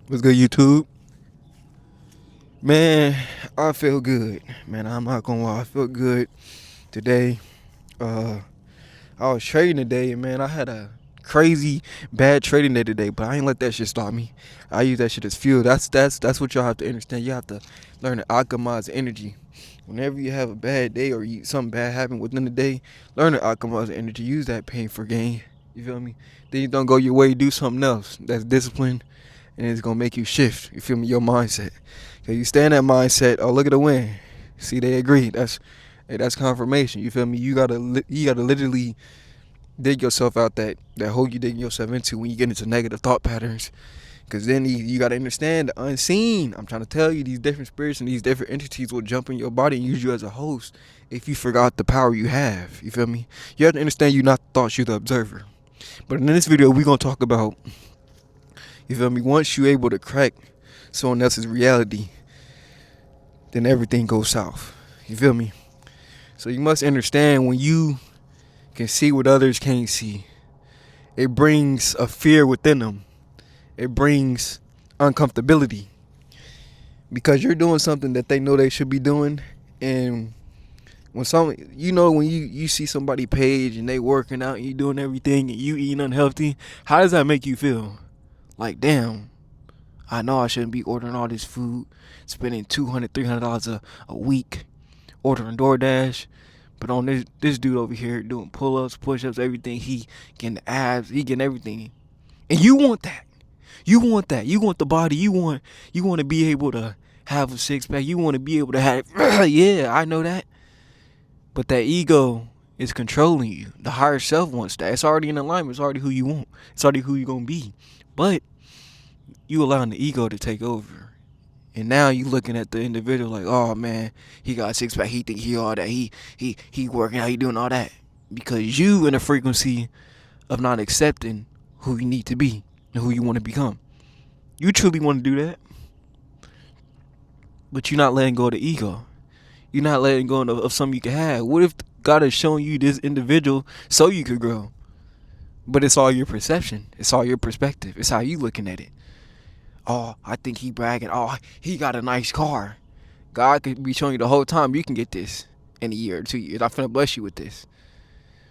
What's good, YouTube? Man, I feel good. Man, I'm not gonna lie, I feel good today. Uh, I was trading today, and man, I had a crazy bad trading day today, but I ain't let that shit stop me. I use that shit as fuel. That's what y'all have to understand. You have to learn to alchemize energy. Whenever you have a bad day or something bad happen within the day, learn to alchemize energy. Use that pain for gain. You feel me? Then you don't go your way. Do something else. That's discipline, and it's gonna make you shift. You feel me? Your mindset. Cause you stay in that mindset. Oh, look at the win. See, they agree. That's confirmation. You feel me? You gotta literally dig yourself out that hole you digging yourself into when you get into negative thought patterns. Because then you got to understand the unseen. I'm trying to tell you, these different spirits and these different entities will jump in your body and use you as a host if you forgot the power you have. You feel me? You have to understand you're not the thought, you're the observer. But in this video, we're going to talk about, you feel me, once you're able to crack someone else's reality, then everything goes south. You feel me? So you must understand when you can see what others can't see, it brings a fear within them. It brings uncomfortability because you're doing something that they know they should be doing. And when when you see somebody page and they working out and you doing everything and you eating unhealthy, how does that make you feel? Like, damn, I know I shouldn't be ordering all this food, spending $200, $300 a week ordering DoorDash. But on this dude over here doing pull-ups, push-ups, everything, he getting the abs, he getting everything. And you want that. You want that. You want the body. You want to be able to have a six pack. You want to be able to have yeah, I know that. But that ego is controlling you. The higher self wants that. It's already in alignment. It's already who you want. It's already who you're gonna be. But you allowing the ego to take over. And now you looking at the individual like, oh man, he got a six pack, he think he all that. He working out, he doing all that. Because you in a frequency of not accepting who you need to be and who you want to become. You truly want to do that, but you're not letting go of the ego. You're not letting go of something you can have. What if God has shown you this individual so you could grow? But it's all your perception. It's all your perspective. It's how you looking at it. Oh, I think he bragging. Oh, he got a nice car. God could be showing you the whole time you can get this in a year or 2 years. I'm finna bless you with this.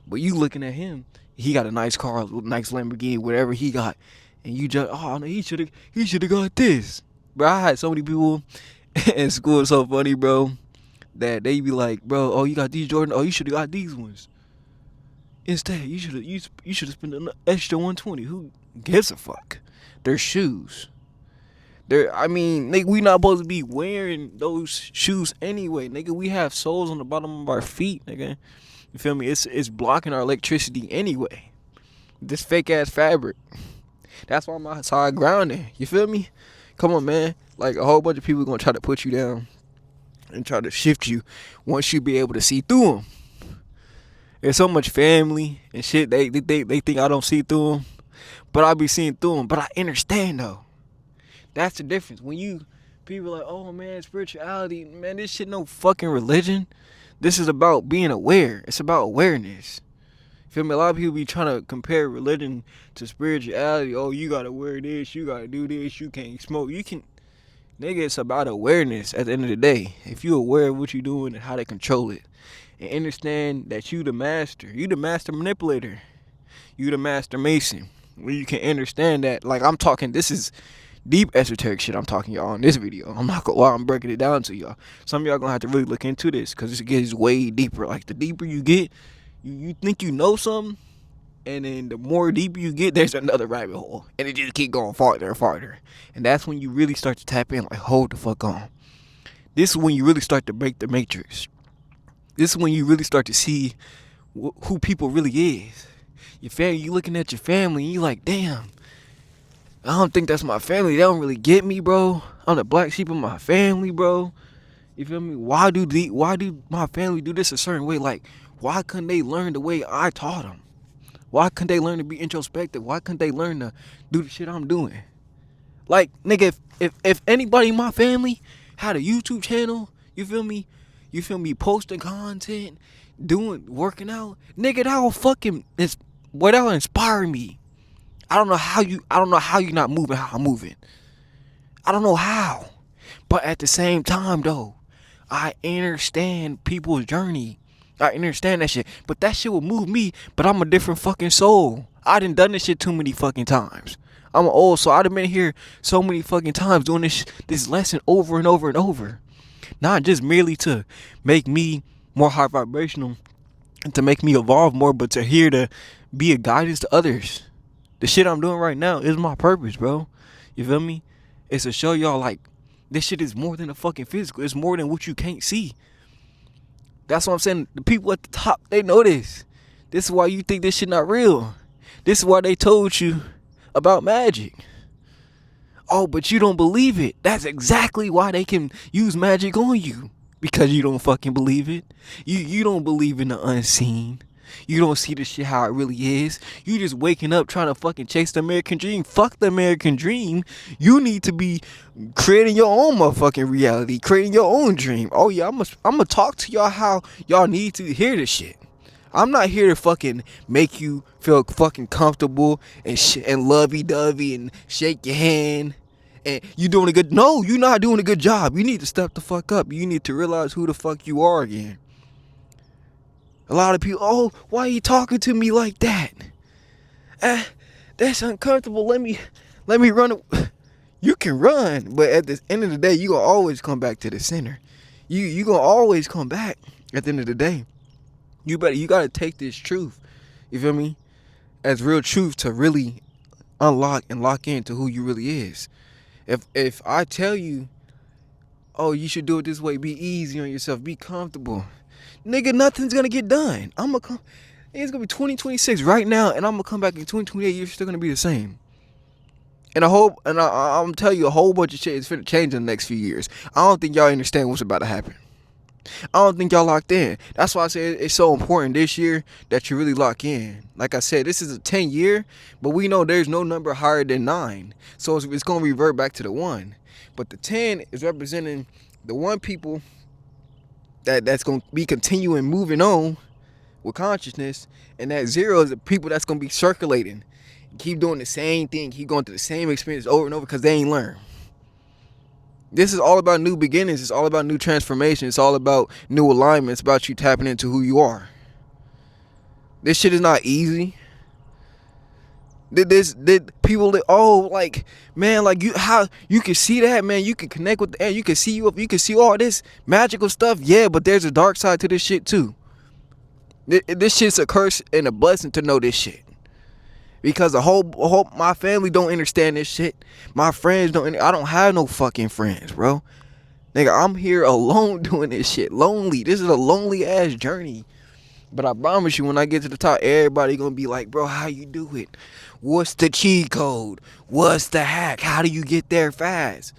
But you looking at him, he got a nice car, nice Lamborghini, whatever he got. And you just, oh no, he should have got this. Bro, I had so many people in school. It's so funny, bro, that they be like, bro, oh, you got these Jordan, oh, you should have got these ones. Instead, you should have spent an extra 120. Who gives a fuck? They're shoes. Nigga, we not supposed to be wearing those shoes anyway, nigga. We have soles on the bottom of our feet, nigga. You feel me? It's blocking our electricity anyway. This fake ass fabric. That's why I'm outside grounding. You feel me? Come on, man. Like, a whole bunch of people gonna try to put you down and try to shift you once you be able to see through them. There's so much family and shit. They think I don't see through them, but I be seeing through them. But I understand though. That's the difference. When people are like, oh man, spirituality, man, this shit no fucking religion. This is about being aware. It's about awareness. Feel me? A lot of people be trying to compare religion to spirituality. Oh, you gotta wear this, you gotta do this, you can't smoke. You can, nigga, it's about awareness at the end of the day. If you aware of what you're doing and how to control it, and understand that you the master manipulator, you the master mason. When you can understand that, like I'm talking, this is deep esoteric shit I'm talking y'all on this video. I'm not gonna lie, I'm breaking it down to y'all. Some of y'all gonna have to really look into this because it gets way deeper. Like the deeper you get, you think you know something, and then the more deeper you get, there's another rabbit hole, and it just keep going farther and farther. And that's when you really start to tap in, like, hold the fuck on. This is when you really start to break the matrix. This is when you really start to see who people really is. Your family, you looking at your family, and you like, damn, I don't think that's my family. They don't really get me, bro. I'm the black sheep of my family, bro. You feel me? Why do my family do this a certain way? Like, why couldn't they learn the way I taught them? Why couldn't they learn to be introspective? Why couldn't they learn to do the shit I'm doing? Like, nigga, if anybody in my family had a YouTube channel, you feel me, posting content, working out, nigga, that'll inspire me. I don't know how you not moving how I'm moving. I don't know how. But at the same time, though, I understand people's journey. I understand that shit. But that shit will move me. But I'm a different fucking soul. I done done this shit too many fucking times. I'm old, so I done been here so many fucking times doing this lesson over and over and over. Not just merely to make me more high vibrational and to make me evolve more, but to here to be a guidance to others. The shit I'm doing right now is my purpose, bro. You feel me? It's to show y'all, like, this shit is more than a fucking physical. It's more than what you can't see. That's what I'm saying. The people at the top, they know this. This is why you think this shit not real. This is why they told you about magic. Oh, but you don't believe it. That's exactly why they can use magic on you. Because you don't fucking believe it. You don't believe in the unseen. You don't see the shit how it really is. You just waking up trying to fucking chase the American dream. Fuck the American dream. You need to be creating your own motherfucking reality. Creating your own dream. Oh yeah, I'm gonna talk to y'all how y'all need to hear this shit. I'm not here to fucking make you feel fucking comfortable and lovey-dovey and shake your hand and you doing a good. No, you're not doing a good job. You need to step the fuck up. You need to realize who the fuck you are again. A lot of people, oh, why are you talking to me like that? That's uncomfortable. Let me run. You can run, but at the end of the day, you gonna always come back to the center. You gonna always come back at the end of the day. You gotta take this truth, you feel me, as real truth to really unlock and lock into who you really is. If I tell you, oh, you should do it this way, be easy on yourself, be comfortable. Nigga, nothing's gonna get done. It's gonna be 2026 right now, and I'm gonna come back in 2028. You're still gonna be the same. And I'm telling you, a whole bunch of shit is finna change in the next few years. I don't think y'all understand what's about to happen. I don't think y'all locked in. That's why I say it's so important this year that you really lock in. Like I said, this is a 10-year, but we know there's no number higher than 9. So it's gonna revert back to the 1. But the 10 is representing the 1 people that's going to be continuing moving on with consciousness, and that 0 is the people that's going to be circulating, keep doing the same thing, keep going through the same experience over and over because they ain't learned. This is all about new beginnings. It's all about new transformation. It's all about new alignment. It's about you tapping into who you are. This shit is not easy. People that, oh, like, man, like, you can see that, man, you can connect with the air, you can see all this magical stuff, yeah, but there's a dark side to this shit too. This shit's a curse and a blessing to know this shit, because my family don't understand this shit. My friends I don't have no fucking friends, bro. Nigga, I'm here alone doing this shit, lonely. This is a lonely ass journey. But I promise you, when I get to the top, everybody gonna be like, bro, how you do it? What's the cheat code? What's the hack? How do you get there fast?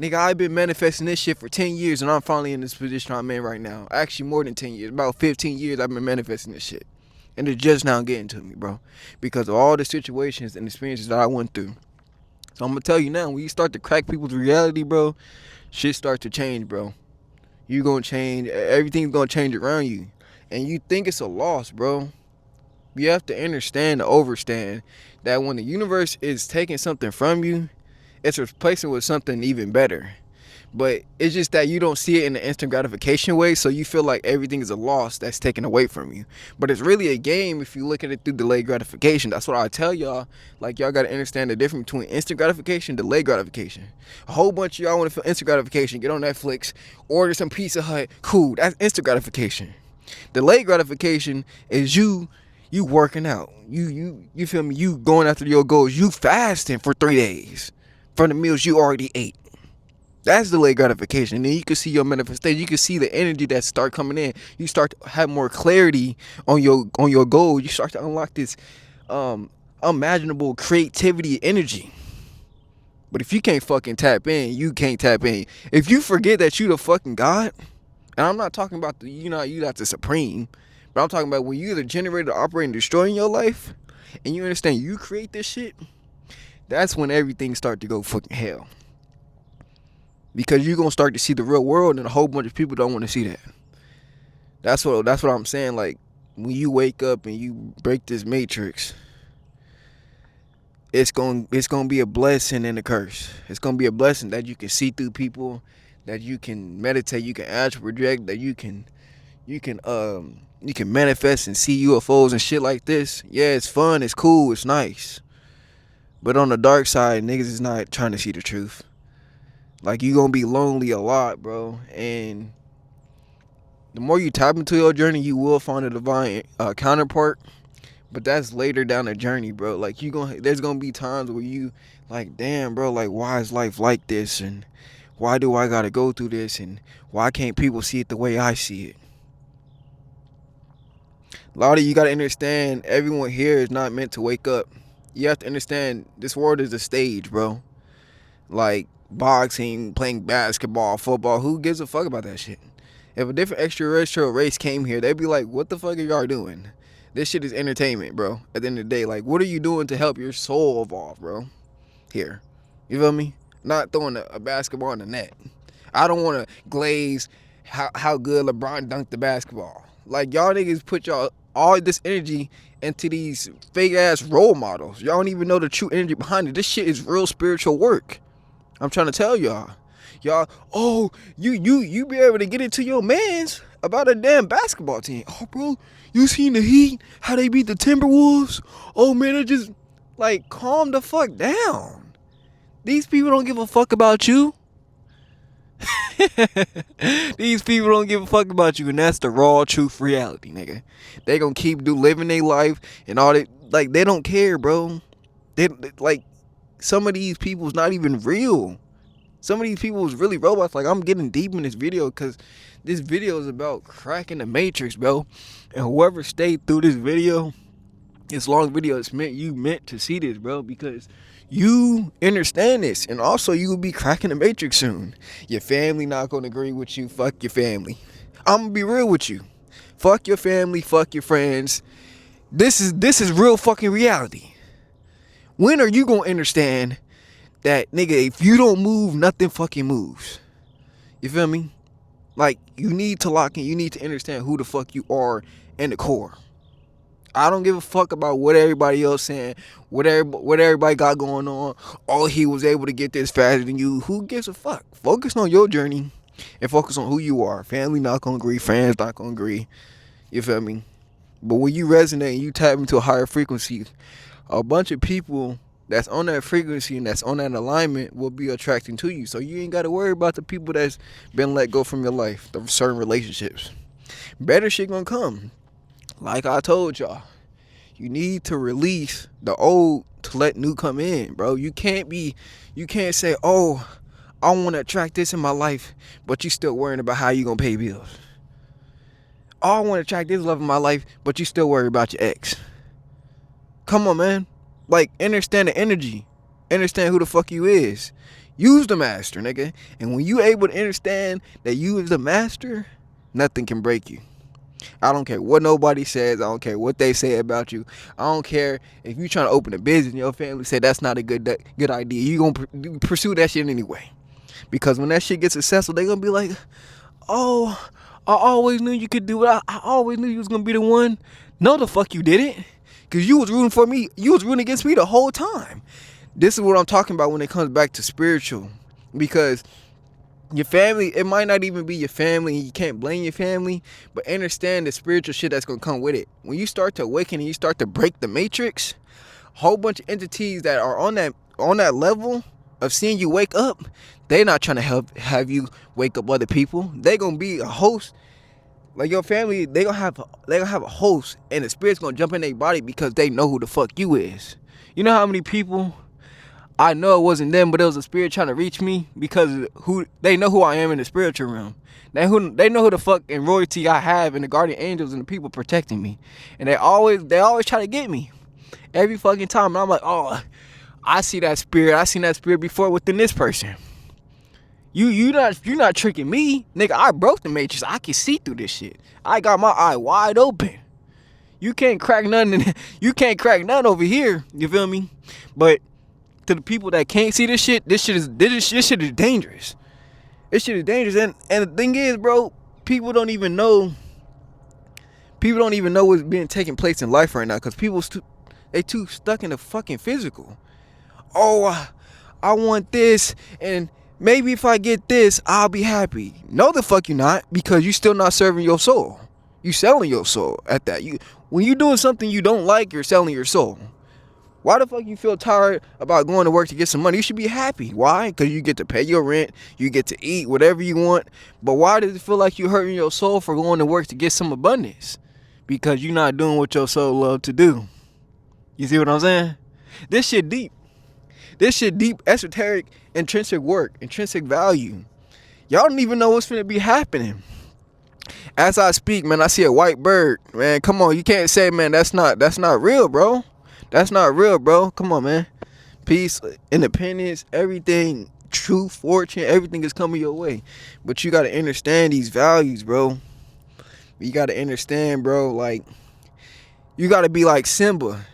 Nigga, I've been manifesting this shit for 10 years, and I'm finally in this position I'm in right now. Actually, more than 10 years. About 15 years I've been manifesting this shit. And it's just now getting to me, bro. Because of all the situations and experiences that I went through. So I'm gonna tell you now, when you start to crack people's reality, bro, shit starts to change, bro. You gonna change. Everything's gonna change around you. And you think it's a loss, bro. You have to understand and overstand that when the universe is taking something from you, it's replacing with something even better. But it's just that you don't see it in the instant gratification way, so you feel like everything is a loss that's taken away from you. But it's really a game if you look at it through delayed gratification. That's what I tell y'all. Like, y'all got to understand the difference between instant gratification and delayed gratification. A whole bunch of y'all want to feel instant gratification, get on Netflix, order some Pizza Hut. Cool, that's instant gratification. Delayed gratification is you working out. You feel me? You going after your goals. You fasting for 3 days from the meals you already ate. That's delayed gratification. And then you can see your manifestation. You can see the energy that start coming in. You start to have more clarity on your goal. You start to unlock this unimaginable creativity energy. But if you can't fucking tap in, you can't tap in. If you forget that you the fucking God, and I'm not talking about you not the supreme, but I'm talking about when you're the generator operating, destroying your life, and you understand you create this shit, that's when everything start to go fucking hell. Because you're going to start to see the real world, and a whole bunch of people don't want to see that. That's what I'm saying. Like, when you wake up and you break this matrix, it's gonna be a blessing and a curse. It's gonna be a blessing that you can see through people, that you can meditate, you can astral project, that you can manifest and see UFOs and shit like this. Yeah, it's fun, it's cool, it's nice. But on the dark side, niggas is not trying to see the truth. Like, you gonna be lonely a lot, bro. And the more you tap into your journey, you will find a divine counterpart. But that's later down the journey, bro. Like, there's gonna be times where you like, damn, bro, like, why is life like this? And why do I gotta go through this? And why can't people see it the way I see it? A lot of you gotta understand, everyone here is not meant to wake up. You have to understand, this world is a stage, bro. Like, boxing, playing basketball, football, who gives a fuck about that shit? If a different extraterrestrial race came here, they'd be like, what the fuck are y'all doing? This shit is entertainment, bro. At the end of the day, like, what are you doing to help your soul evolve, bro? Here. You feel me? Not throwing a basketball in the net. I don't want to glaze how good LeBron dunked the basketball. Like, y'all niggas put y'all all this energy into these fake ass role models. Y'all don't even know the true energy behind it. This shit is real spiritual work. I'm trying to tell y'all. Y'all, oh, you be able to get into your mans about a damn basketball team. Oh, bro, you seen the Heat? How they beat the Timberwolves? Oh, man, it just, like, calm the fuck down. These people don't give a fuck about you. These people don't give a fuck about you, and that's the raw truth reality, nigga. They gonna keep living their life and all that. Like, they don't care, bro. They like, some of these people's not even real. Some of these people is really robots. Like, I'm getting deep in this video because this video is about cracking the matrix, bro. And whoever stayed through this video, this long video, it's meant to see this, bro, because you understand this, and also you will be cracking the matrix soon. Your family not gonna agree with you. Fuck your family. I'm gonna be real with you. Fuck your family. Fuck your friends. This is real fucking reality. When are you gonna understand that, nigga, if you don't move, nothing fucking moves? You feel me? Like, you need to lock in. You need to understand who the fuck you are in the core. I don't give a fuck about what everybody else saying, what everybody got going on. Oh, he was able to get this faster than you. Who gives a fuck? Focus on your journey and focus on who you are. Family not gonna agree. Friends not gonna agree. You feel me? But when you resonate and you tap into a higher frequency, a bunch of people that's on that frequency and that's on that alignment will be attracting to you. So you ain't got to worry about the people that's been let go from your life, the certain relationships. Better shit gonna come. Like I told y'all, you need to release the old to let new come in, bro. You can't say, oh, I want to attract this in my life, but you still worrying about how you gonna pay bills. Oh, I want to attract this love in my life, but you still worry about your ex. Come on, man. Like, understand the energy. Understand who the fuck you is. Use the master, nigga. And when you able to understand that you is the master, nothing can break you. I don't care what nobody says. I don't care what they say about you. I don't care if you trying to open a business and your family say that's not a good idea. You gonna pursue that shit anyway. Because when that shit gets successful, they gonna be like, oh, I always knew you could do it. I always knew you was gonna be the one. No, the fuck you didn't. Because you was rooting for me. You was rooting against me the whole time. This is what I'm talking about when it comes back to spiritual. Because your family, it might not even be your family. You can't blame your family. But understand the spiritual shit that's going to come with it. When you start to awaken and you start to break the matrix, a whole bunch of entities that are on that level of seeing you wake up, they're not trying to have you wake up other people. They're going to be a host. Like, your family, they gonna have a host, and the spirit's gonna jump in their body because they know who the fuck you is. You know how many people I know it wasn't them, but it was a spirit trying to reach me because they know who I am in the spiritual realm. They know who the fuck and royalty I have, and the guardian angels and the people protecting me, and they always try to get me every fucking time. And I'm like, oh, I see that spirit. I seen that spirit before within this person. You're not tricking me, nigga. I broke the matrix. I can see through this shit. I got my eye wide open. You can't crack nothing. You can't crack nothing over here. You feel me? But to the people that can't see this shit is dangerous. This shit is dangerous. And the thing is, bro, people don't even know what's being taking place in life right now because people they too stuck in the fucking physical. oh, I want this, and maybe if I get this, I'll be happy. No, the fuck you not, because you still not serving your soul. You selling your soul at that. When you doing something you don't like, you're selling your soul. Why the fuck you feel tired about going to work to get some money? You should be happy. Why? Because you get to pay your rent, you get to eat whatever you want. But why does it feel like you're hurting your soul for going to work to get some abundance? Because you're not doing what your soul love to do. You see what I'm saying? This shit deep. This shit deep, esoteric, intrinsic work, intrinsic value. Y'all don't even know what's finna be happening. As I speak, man, I see a white bird. Man, come on, you can't say, man, that's not real, bro. That's not real, bro. Come on, man. Peace, independence, everything, truth, fortune, everything is coming your way. But you gotta understand these values, bro. You gotta understand, bro, like, you gotta be like Simba.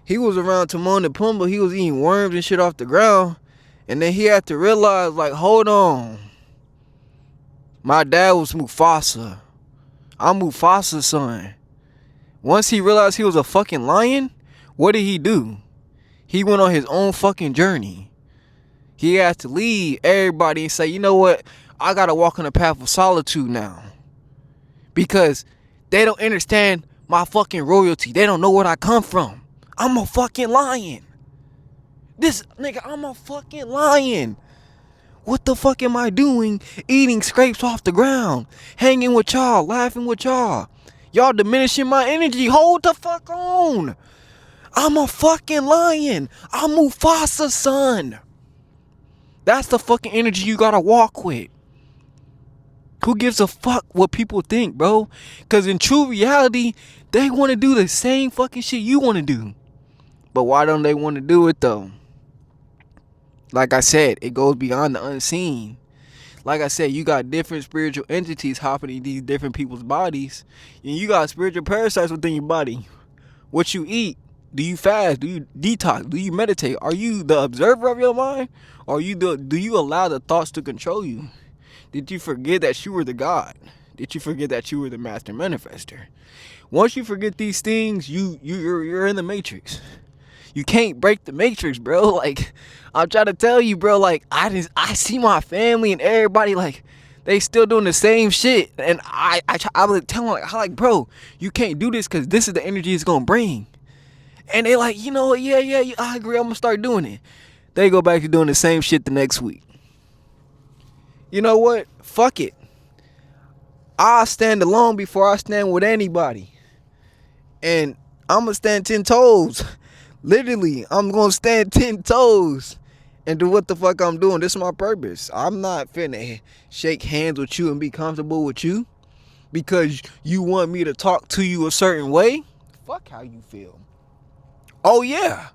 He was around Timon and Pumbaa. He was eating worms and shit off the ground. And then he had to realize, like, hold on. My dad was Mufasa. I'm Mufasa's son. Once he realized he was a fucking lion, what did he do? He went on his own fucking journey. He had to leave everybody and say, you know what? I gotta walk on the path of solitude now. Because they don't understand my fucking royalty. They don't know where I come from. I'm a fucking lion. This nigga, I'm a fucking lion. What the fuck am I doing eating scrapes off the ground? Hanging with y'all, laughing with y'all. Y'all diminishing my energy. Hold the fuck on. I'm a fucking lion. I'm Mufasa's son. That's the fucking energy you gotta walk with. Who gives a fuck what people think, bro? Because in true reality, they want to do the same fucking shit you want to do. But why don't they want to do it, though? Like I said, it goes beyond the unseen. Like I said, you got different spiritual entities hopping in these different people's bodies. And you got spiritual parasites within your body. What you eat. Do you fast? Do you detox? Do you meditate? Are you the observer of your mind? Or do you allow the thoughts to control you? Did you forget that you were the God? Did you forget that you were the master manifester? Once you forget these things, you're in the matrix. You can't break the matrix, bro. Like, I'm trying to tell you, bro, like, I see my family and everybody, like, they still doing the same shit. And I would tell them, like, bro, you can't do this because this is the energy it's going to bring. And they like, you know what, yeah, I agree, I'm going to start doing it. They go back to doing the same shit the next week. You know what? Fuck it. I'll stand alone before I stand with anybody. And I'm going to stand 10 toes. Literally, I'm going to stand 10 toes and do what the fuck I'm doing. This is my purpose. I'm not finna shake hands with you and be comfortable with you because you want me to talk to you a certain way. Fuck how you feel. Oh, yeah.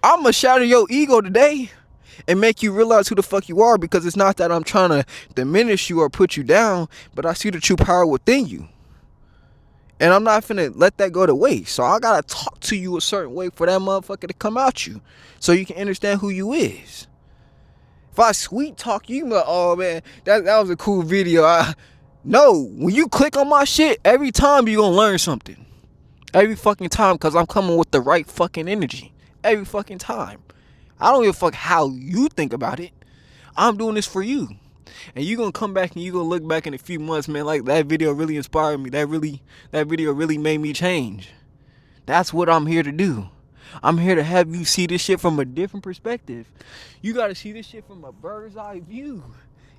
I'm going to shatter your ego today and make you realize who the fuck you are, because it's not that I'm trying to diminish you or put you down, but I see the true power within you. And I'm not finna let that go to waste. So I gotta talk to you a certain way for that motherfucker to come out you, so you can understand who you is. If I sweet talk you, like, oh man, that was a cool video. No, when you click on my shit, every time you gonna learn something. Every fucking time, because I'm coming with the right fucking energy. Every fucking time. I don't give a fuck how you think about it. I'm doing this for you. And you gonna come back and you gonna look back in a few months, man, like that video really inspired me. That video really made me change. That's what I'm here to do. I'm here to have you see this shit from a different perspective. You gotta see this shit from a bird's eye view.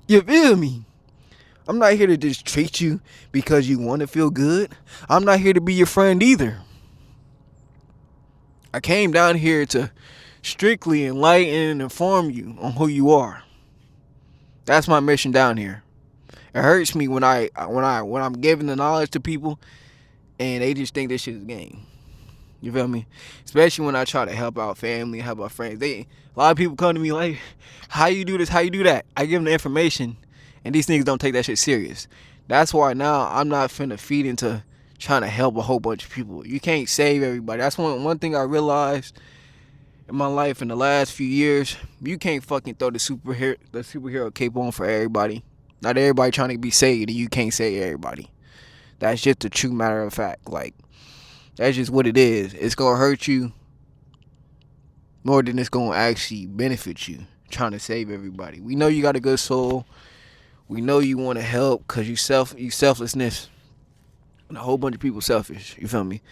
You feel me? I'm not here to just treat you because you want to feel good. I'm not here to be your friend either. I came down here to strictly enlighten and inform you on who you are. That's my mission down here. It hurts me when I'm giving the knowledge to people and they just think this shit is a game. You feel me? Especially when I try to help out family, help out friends. A lot of people come to me like, how you do this, how you do that? I give them the information and these niggas don't take that shit serious. That's why now I'm not finna feed into trying to help a whole bunch of people. You can't save everybody. That's one thing I realized in my life in the last few years. You can't fucking throw the superhero cape on for everybody. Not everybody trying to be saved, and you can't save everybody. That's just the true matter of fact. Like, that's just what it is. It's gonna hurt you more than it's gonna actually benefit you. Trying to save everybody. We know you got a good soul. We know you want to help because you selflessness. And a whole bunch of people selfish. You feel me?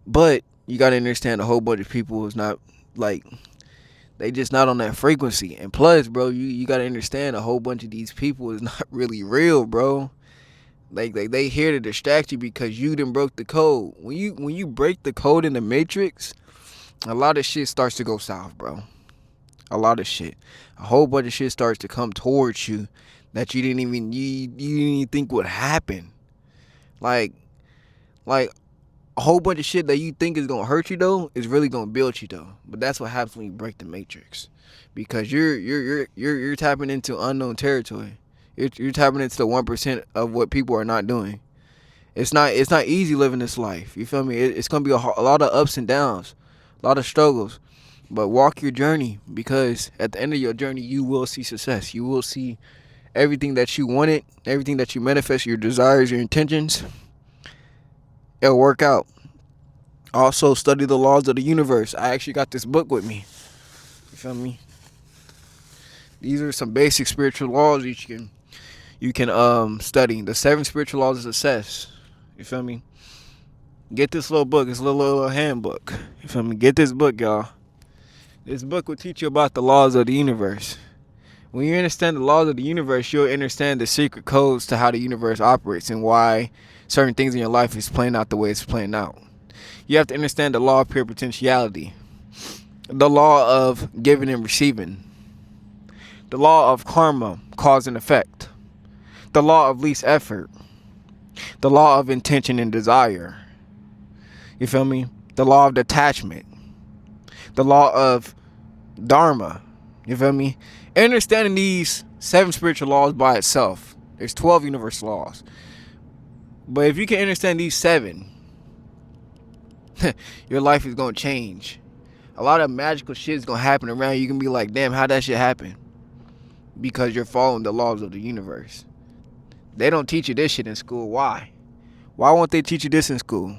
But you gotta understand a whole bunch of people is not like, they just not on that frequency. And plus, bro, you gotta understand a whole bunch of these people is not really real, bro. Like they here to distract you because you done broke the code. When you break the code in the matrix, a lot of shit starts to go south, bro. A lot of shit. A whole bunch of shit starts to come towards you that you didn't even think would happen. Like a whole bunch of shit that you think is gonna hurt you though is really gonna build you though. But that's what happens when you break the matrix, because you're tapping into unknown territory. You're tapping into the 1% of what people are not doing. It's not easy living this life. You feel me? It's gonna be a lot of ups and downs, a lot of struggles. But walk your journey, because at the end of your journey, you will see success. You will see everything that you wanted, everything that you manifest, your desires, your intentions. It'll work out. Also, study the laws of the universe. I actually got this book with me. You feel me? These are some basic spiritual laws you can study. The 7 spiritual laws of success. You feel me? Get this little book. It's a little handbook. You feel me? Get this book, y'all. This book will teach you about the laws of the universe. When you understand the laws of the universe, you'll understand the secret codes to how the universe operates and why certain things in your life is playing out the way it's playing out. You have to understand the law of pure potentiality, the law of giving and receiving, the law of karma, cause and effect, the law of least effort, the law of intention and desire. You feel me? The law of detachment, the law of dharma. You feel me? Understanding these 7 spiritual laws by itself, there's 12 universal laws. But if you can understand these 7, your life is going to change. A lot of magical shit is going to happen around you. You can be like, damn, how'd that shit happen? Because you're following the laws of the universe. They don't teach you this shit in school. Why? Why won't they teach you this in school?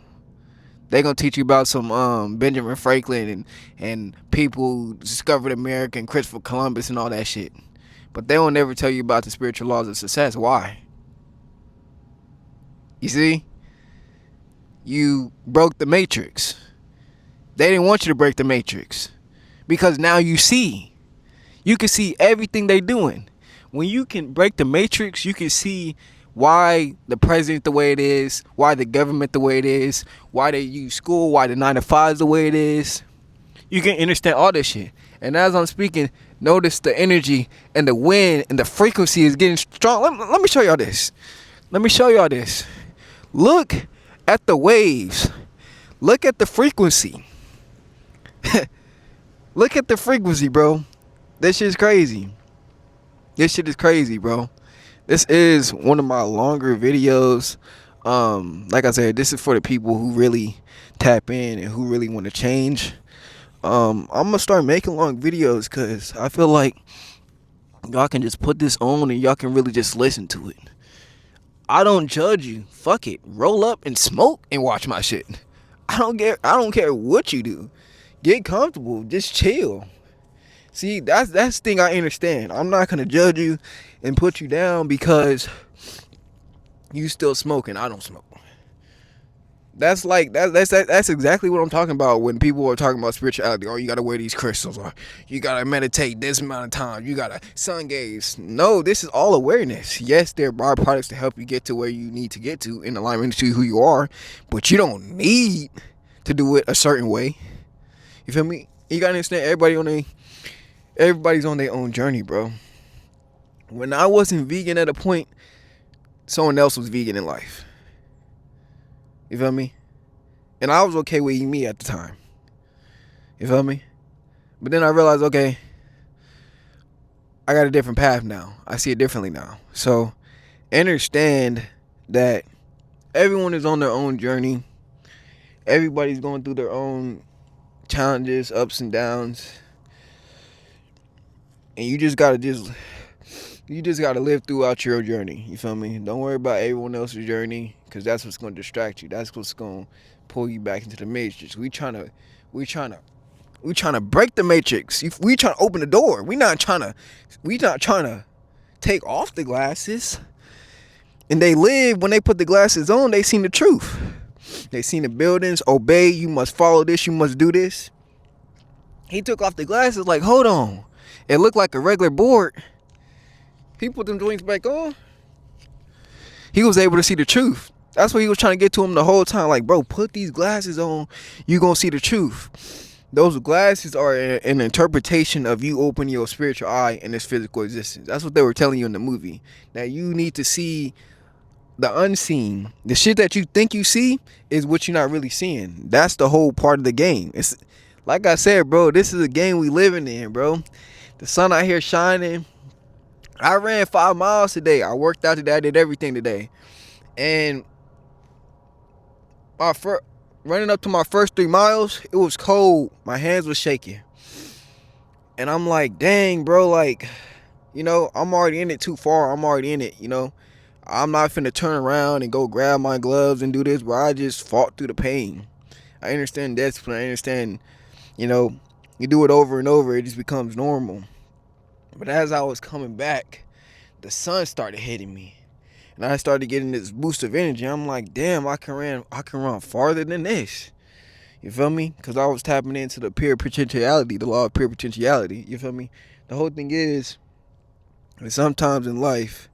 They're going to teach you about some Benjamin Franklin and people who discovered America and Christopher Columbus and all that shit. But they won't never tell you about the spiritual laws of success. Why? You see? You broke the matrix. They didn't want you to break the matrix. Because now you see. You can see everything they doing. When you can break the matrix, you can see why the president the way it is, why the government the way it is, why they use school, why the 9 to 5 is the way it is. You can understand all this shit. And as I'm speaking, notice the energy and the wind and the frequency is getting strong. Let me show y'all this. Let me show y'all this. Look at the waves. Look at the frequency. Look at the frequency, bro. This shit is crazy. This shit is crazy, bro. This is one of my longer videos. Like I said, this is for the people who really tap in and who really want to change. I'm gonna start making long videos because I feel like y'all can just put this on and y'all can really just listen to it. I don't judge you. Fuck it. Roll up and smoke and watch my shit. I don't care what you do. Get comfortable. Just chill. See, that's the thing I understand. I'm not gonna judge you and put you down because you still smoking. I don't smoke. That's exactly what I'm talking about when people are talking about spirituality. Oh, you gotta wear these crystals, or you gotta meditate this amount of time. You gotta sun gaze. No, this is all awareness. Yes, there are byproducts to help you get to where you need to get to in alignment to who you are, but you don't need to do it a certain way. You feel me? You gotta understand everybody's on their own journey, bro. When I wasn't vegan at a point, someone else was vegan in life. You feel me? And I was okay with eating meat at the time. You feel me? But then I realized, okay, I got a different path now. I see it differently now. So understand that everyone is on their own journey. Everybody's going through their own challenges, ups and downs. And you just gotta live throughout your journey. You feel me? Don't worry about everyone else's journey, because that's what's gonna distract you. That's what's gonna pull you back into the matrix. We trying to We trying to break the matrix. We trying to open the door. We not trying to take off the glasses. And they live, when they put the glasses on, they seen the truth. They seen the buildings, obey, you must follow this, you must do this. He took off the glasses like, hold on. It looked like a regular board. He put them joints back on. He was able to see the truth. That's what he was trying to get to him the whole time. Like, bro, put these glasses on, you gonna see the truth. Those glasses are an interpretation of you opening your spiritual eye in this physical existence. That's what they were telling you in the movie. That you need to see the unseen. The shit that you think you see is what you're not really seeing. That's the whole part of the game. It's like I said, bro, this is a game we living in, bro. The sun out here shining. I ran 5 miles today. I worked out today. I did everything today. And running up to my first 3 miles, it was cold. My hands were shaking. And I'm like, dang, bro, like, you know, I'm already in it too far. I'm already in it, you know. I'm not finna turn around and go grab my gloves and do this, but I just fought through the pain. I understand discipline. I understand, you know, you do it over and over, it just becomes normal. But as I was coming back, the sun started hitting me. And I started getting this boost of energy. I'm like, damn, I can run farther than this. You feel me? Because I was tapping into the pure potentiality, the law of pure potentiality. You feel me? The whole thing is, sometimes in life,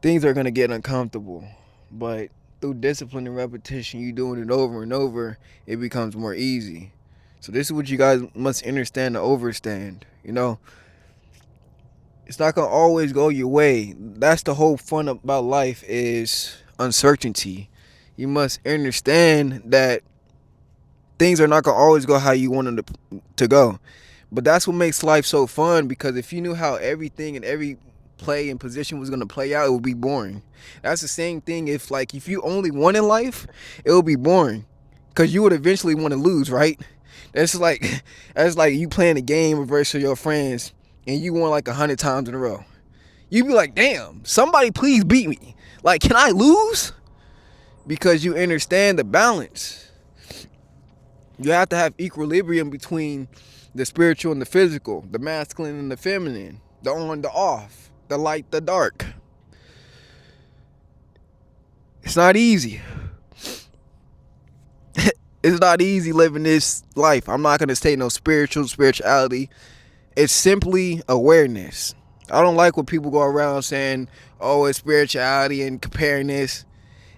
things are going to get uncomfortable. But through discipline and repetition, you doing it over and over, it becomes more easy. So this is what you guys must understand to overstand. You know, it's not going to always go your way. That's the whole fun about life, is uncertainty. You must understand that things are not going to always go how you want them to go. But that's what makes life so fun, because if you knew how everything and every play and position was going to play out, it would be boring. That's the same thing if you only won in life, it would be boring, because you would eventually want to lose, right? That's like you playing a game versus your friends and you won like 100 times in a row. You'd be like, damn, somebody please beat me. Like, can I lose? Because you understand the balance. You have to have equilibrium between the spiritual and the physical, the masculine and the feminine, the on, the off, the light, the dark. It's not easy. It's not easy living this life. I'm not going to say no spirituality. It's simply awareness. I don't like when people go around saying, oh, it's spirituality and comparing this.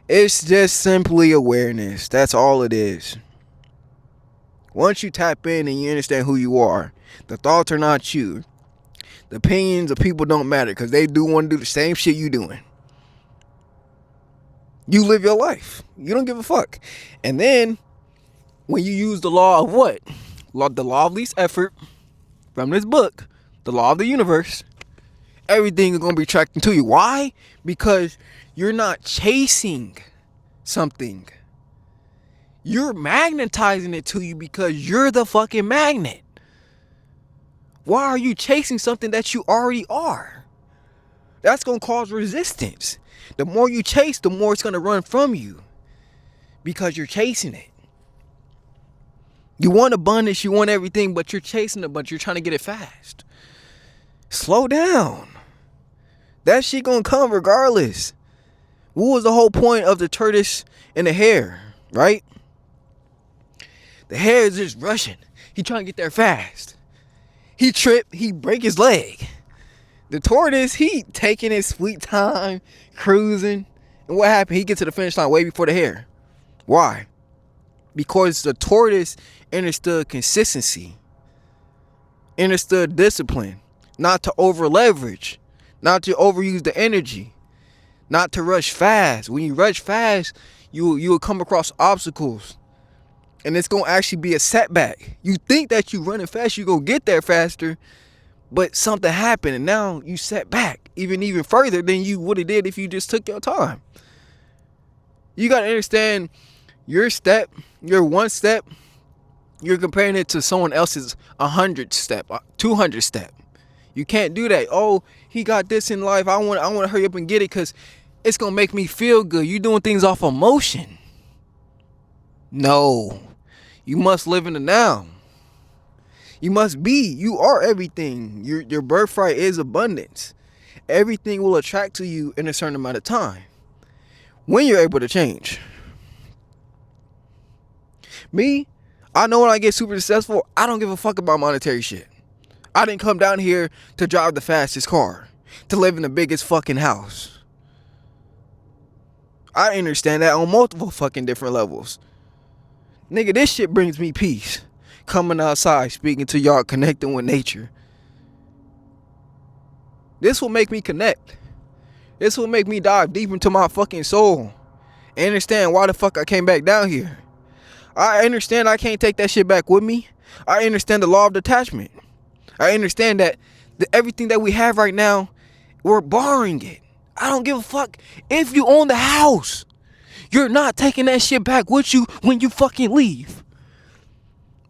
It's just simply awareness. That's all it is. Once you tap in and you understand who you are, the thoughts are not you. The opinions of people don't matter, because they do want to do the same shit you doing. You live your life. You don't give a fuck. And then when you use the law of what? The law of least effort from this book, the law of the universe, everything is going to be attracting to you. Why? Because you're not chasing something. You're magnetizing it to you because you're the fucking magnet. Why are you chasing something that you already are? That's going to cause resistance. The more you chase, the more it's going to run from you, because you're chasing it. You want abundance, you want everything, but you're chasing it, but you're trying to get it fast. Slow down. That shit gonna come regardless. What was the whole point of the tortoise and the hare, right? The hare is just rushing. He trying to get there fast. He tripped, he break his leg. The tortoise, he taking his sweet time, cruising. And what happened? He gets to the finish line way before the hare. Why? Because the tortoise understood consistency, understood discipline, not to over leverage, not to overuse the energy, not to rush fast. When you rush fast, you will come across obstacles, and it's going to actually be a setback. You think that you running fast, you going to get there faster, but something happened, and now you set back even further than you would have did if you just took your time. You got to understand your step, your one step, you're comparing it to someone else's 100 step, 200 step. You can't do that. Oh, he got this in life. I want to hurry up and get it because it's going to make me feel good. You're doing things off emotion. No. You must live in the now. You must be. You are everything. Your birthright is abundance. Everything will attract to you in a certain amount of time when you're able to change. Me, I know when I get super successful, I don't give a fuck about monetary shit. I didn't come down here to drive the fastest car, to live in the biggest fucking house. I understand that on multiple fucking different levels. Nigga, this shit brings me peace. Coming outside, speaking to y'all, connecting with nature. This will make me connect. This will make me dive deep into my fucking soul. And understand why the fuck I came back down here. I understand I can't take that shit back with me. I understand the law of detachment. I understand that everything that we have right now, we're borrowing it. I don't give a fuck if you own the house. You're not taking that shit back with you when you fucking leave.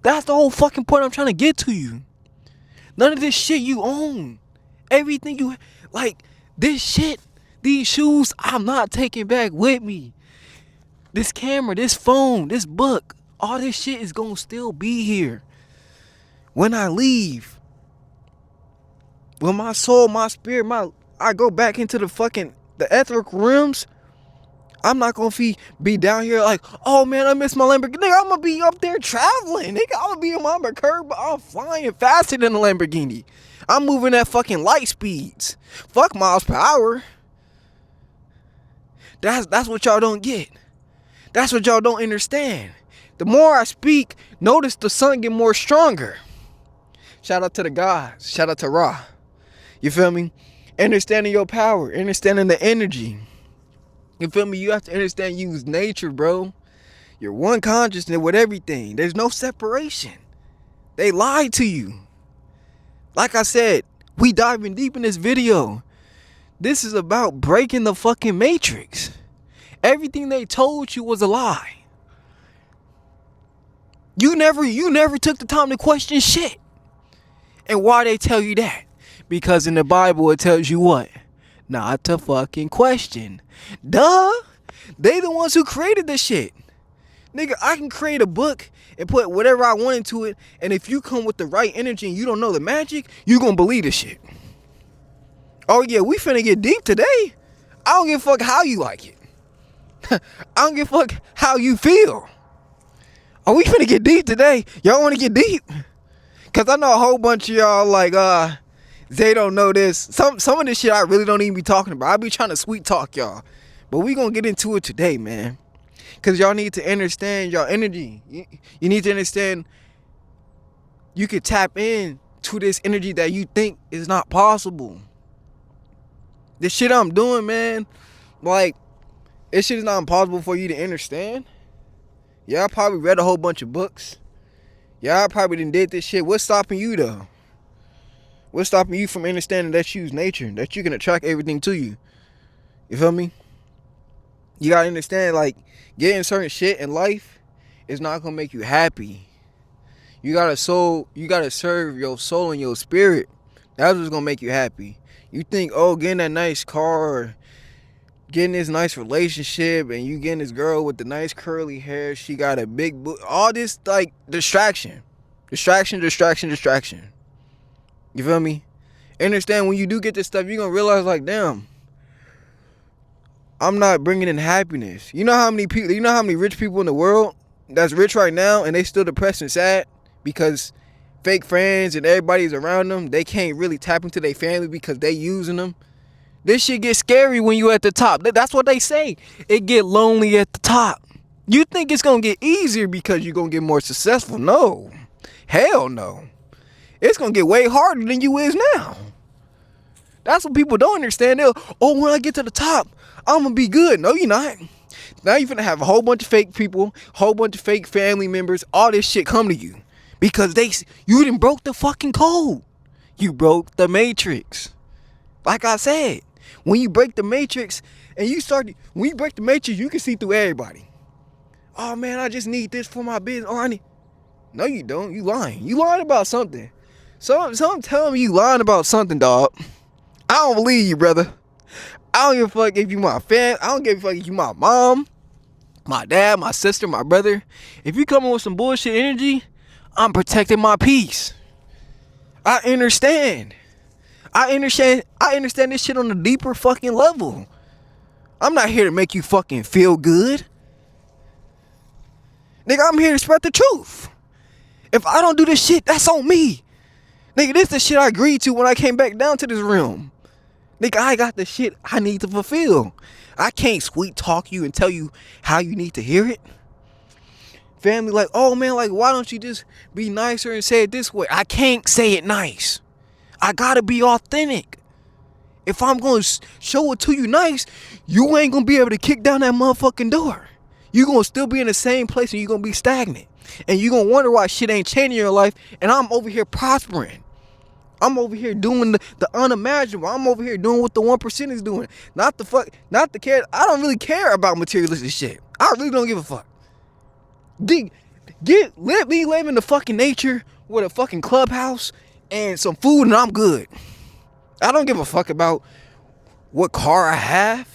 That's the whole fucking point I'm trying to get to you. None of this shit you own. Everything you, like, this shit, these shoes, I'm not taking back with me. This camera, this phone, this book, all this shit is gonna still be here when I leave. When my soul, my spirit, I go back into the etheric realms, I'm not gonna be down here like, oh man, I miss my Lamborghini. Nigga, I'm gonna be up there traveling. Nigga, I'm gonna be in my Mercury, but I'm flying faster than a Lamborghini. I'm moving at fucking light speeds. Fuck miles per hour. That's what y'all don't get. That's what y'all don't understand. The more I speak, notice the sun get more stronger. Shout out to the gods. Shout out to Ra. You feel me? Understanding your power. Understanding the energy. You feel me? You have to understand, use nature, bro. You're one consciousness with everything. There's no separation. They lied to you. Like I said, we diving deep in this video. This is about breaking the fucking matrix. Everything they told you was a lie. You never took the time to question shit. And why they tell you that? Because in the Bible it tells you what? Not to fucking question. Duh. They the ones who created this shit. Nigga, I can create a book and put whatever I want into it, and if you come with the right energy and you don't know the magic, you gonna believe this shit. Oh yeah, we finna get deep today. I don't give a fuck how you like it. I don't give a fuck how you feel. Oh, we finna get deep today. Y'all wanna get deep? Cause I know a whole bunch of y'all like, they don't know this. Some of this shit I really don't even be talking about. I be trying to sweet talk y'all. But we gonna get into it today, man. Cause y'all need to understand y'all energy. You need to understand you could tap in to this energy that you think is not possible. This shit I'm doing, man, like, this shit is not impossible for you to understand. Yeah, I probably read a whole bunch of books. Yeah, I probably done did this shit. What's stopping you, though? What's stopping you from understanding that you use nature? That you can attract everything to you? You feel me? You gotta understand, like, getting certain shit in life is not gonna make you happy. You gotta serve your soul and your spirit. That's what's gonna make you happy. You think, oh, getting that nice car or getting this nice relationship and you getting this girl with the nice curly hair, she got a big all this, like, distraction. You feel me? Understand, when you do get this stuff, you're gonna realize, like, damn, I'm not bringing in happiness. You know how many rich people in the world that's rich right now and they still depressed and sad because fake friends and everybody's around them, they can't really tap into their family because they using them. This shit gets scary when you at the top. That's what they say. It get lonely at the top. You think it's gonna get easier because you're gonna get more successful? No. Hell no. It's gonna get way harder than you is now. That's what people don't understand. Oh, when I get to the top, I'm gonna be good. No, you're not. Now you're gonna have a whole bunch of fake people, whole bunch of fake family members, all this shit come to you. Because you done broke the fucking code. You broke the matrix. Like I said, when you break the matrix and when you break the matrix, you can see through everybody. Oh man, I just need this for my business. No, you don't. You lying. You lying about something. So I'm telling you lying about something, dog. I don't believe you, brother. I don't give a fuck if you my fan. I don't give a fuck if you my mom, my dad, my sister, my brother. If you coming with some bullshit energy, I'm protecting my peace. I understand. I understand this shit on a deeper fucking level. I'm not here to make you fucking feel good. Nigga, I'm here to spread the truth. If I don't do this shit, that's on me. Nigga, this is the shit I agreed to when I came back down to this realm. Nigga, I got the shit I need to fulfill. I can't sweet talk you and tell you how you need to hear it. Family like, oh man, like, why don't you just be nicer and say it this way? I can't say it nice. I gotta be authentic. If I'm gonna show it to you nice, you ain't gonna be able to kick down that motherfucking door. You gonna still be in the same place and you gonna be stagnant. And you gonna wonder why shit ain't changing in your life. And I'm over here prospering. I'm over here doing the unimaginable. I'm over here doing what the 1% is doing. Not the care. I don't really care about materialistic shit. I really don't give a fuck. Let me live in the fucking nature with a fucking clubhouse and some food and I'm good. I don't give a fuck about what car I have.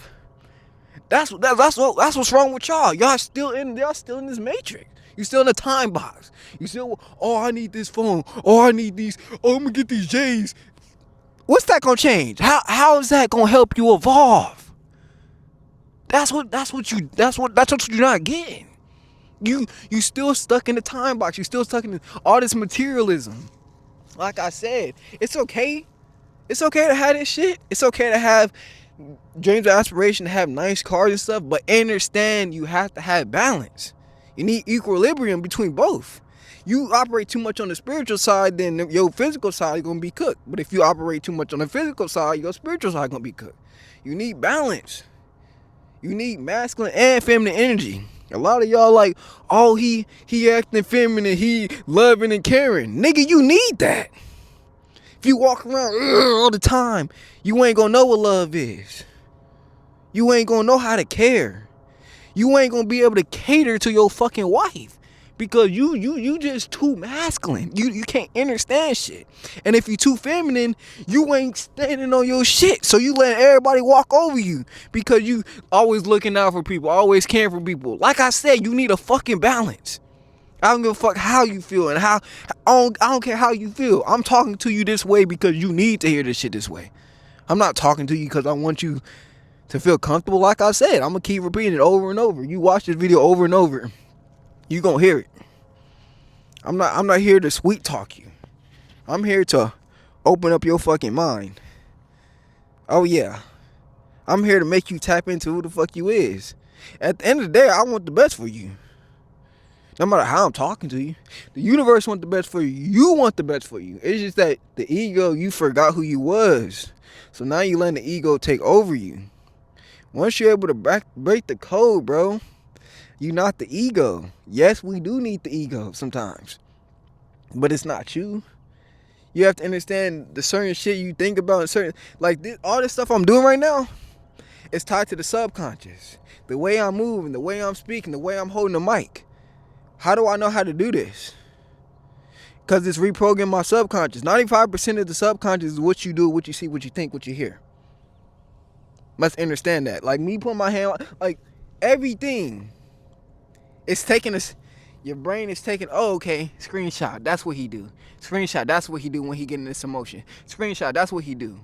That's what's wrong with y'all. Y'all still in this matrix. You still in a time box. You still, oh, I need this phone. Oh, I need these. Oh, I'm gonna get these J's. What's that gonna change? How is that gonna help you evolve? That's what you're not getting. You still stuck in the time box. You still stuck in all this materialism. Like I said, it's okay. It's okay to have this shit. It's okay to have dreams of aspiration, to have nice cars and stuff, but understand you have to have balance. You need equilibrium between both. You operate too much on the spiritual side, then your physical side is going to be cooked. But if you operate too much on the physical side, your spiritual side is going to be cooked. You need balance. You need masculine and feminine energy. A lot of y'all like, oh, he acting feminine, he loving and caring. Nigga, you need that. If you walk around all the time, you ain't gonna know what love is. You ain't gonna know how to care. You ain't gonna be able to cater to your fucking wife because you just too masculine. You can't understand shit. And if you too feminine, you ain't standing on your shit. So you let everybody walk over you because you always looking out for people, always caring for people. Like I said, you need a fucking balance. I don't give a fuck how you feel and I don't care how you feel. I'm talking to you this way because you need to hear this shit this way. I'm not talking to you because I want you to feel comfortable. Like I said, I'm gonna keep repeating it over and over. You watch this video over and over, you gonna hear it. I'm not here to sweet talk you. I'm here to open up your fucking mind. Oh yeah, I'm here to make you tap into who the fuck you is. At the end of the day, I want the best for you. No matter how I'm talking to you, the universe wants the best for you. You want the best for you. It's just that the ego, you forgot who you was. So now you letting the ego take over you. Once you're able to break the code, bro, you're not the ego. Yes, we do need the ego sometimes. But it's not you. You have to understand the certain shit you think about and certain, like all this stuff I'm doing right now, it's tied to the subconscious. The way I'm moving, the way I'm speaking, the way I'm holding the mic. How do I know how to do this? Because it's reprogramming my subconscious. 95% of the subconscious is what you do, what you see, what you think, what you hear. Must understand that. Like me putting my hand, like everything, it's taking us. Your brain is taking, oh, okay, screenshot, that's what he do. Screenshot, that's what he do when he get in this emotion. Screenshot, that's what he do.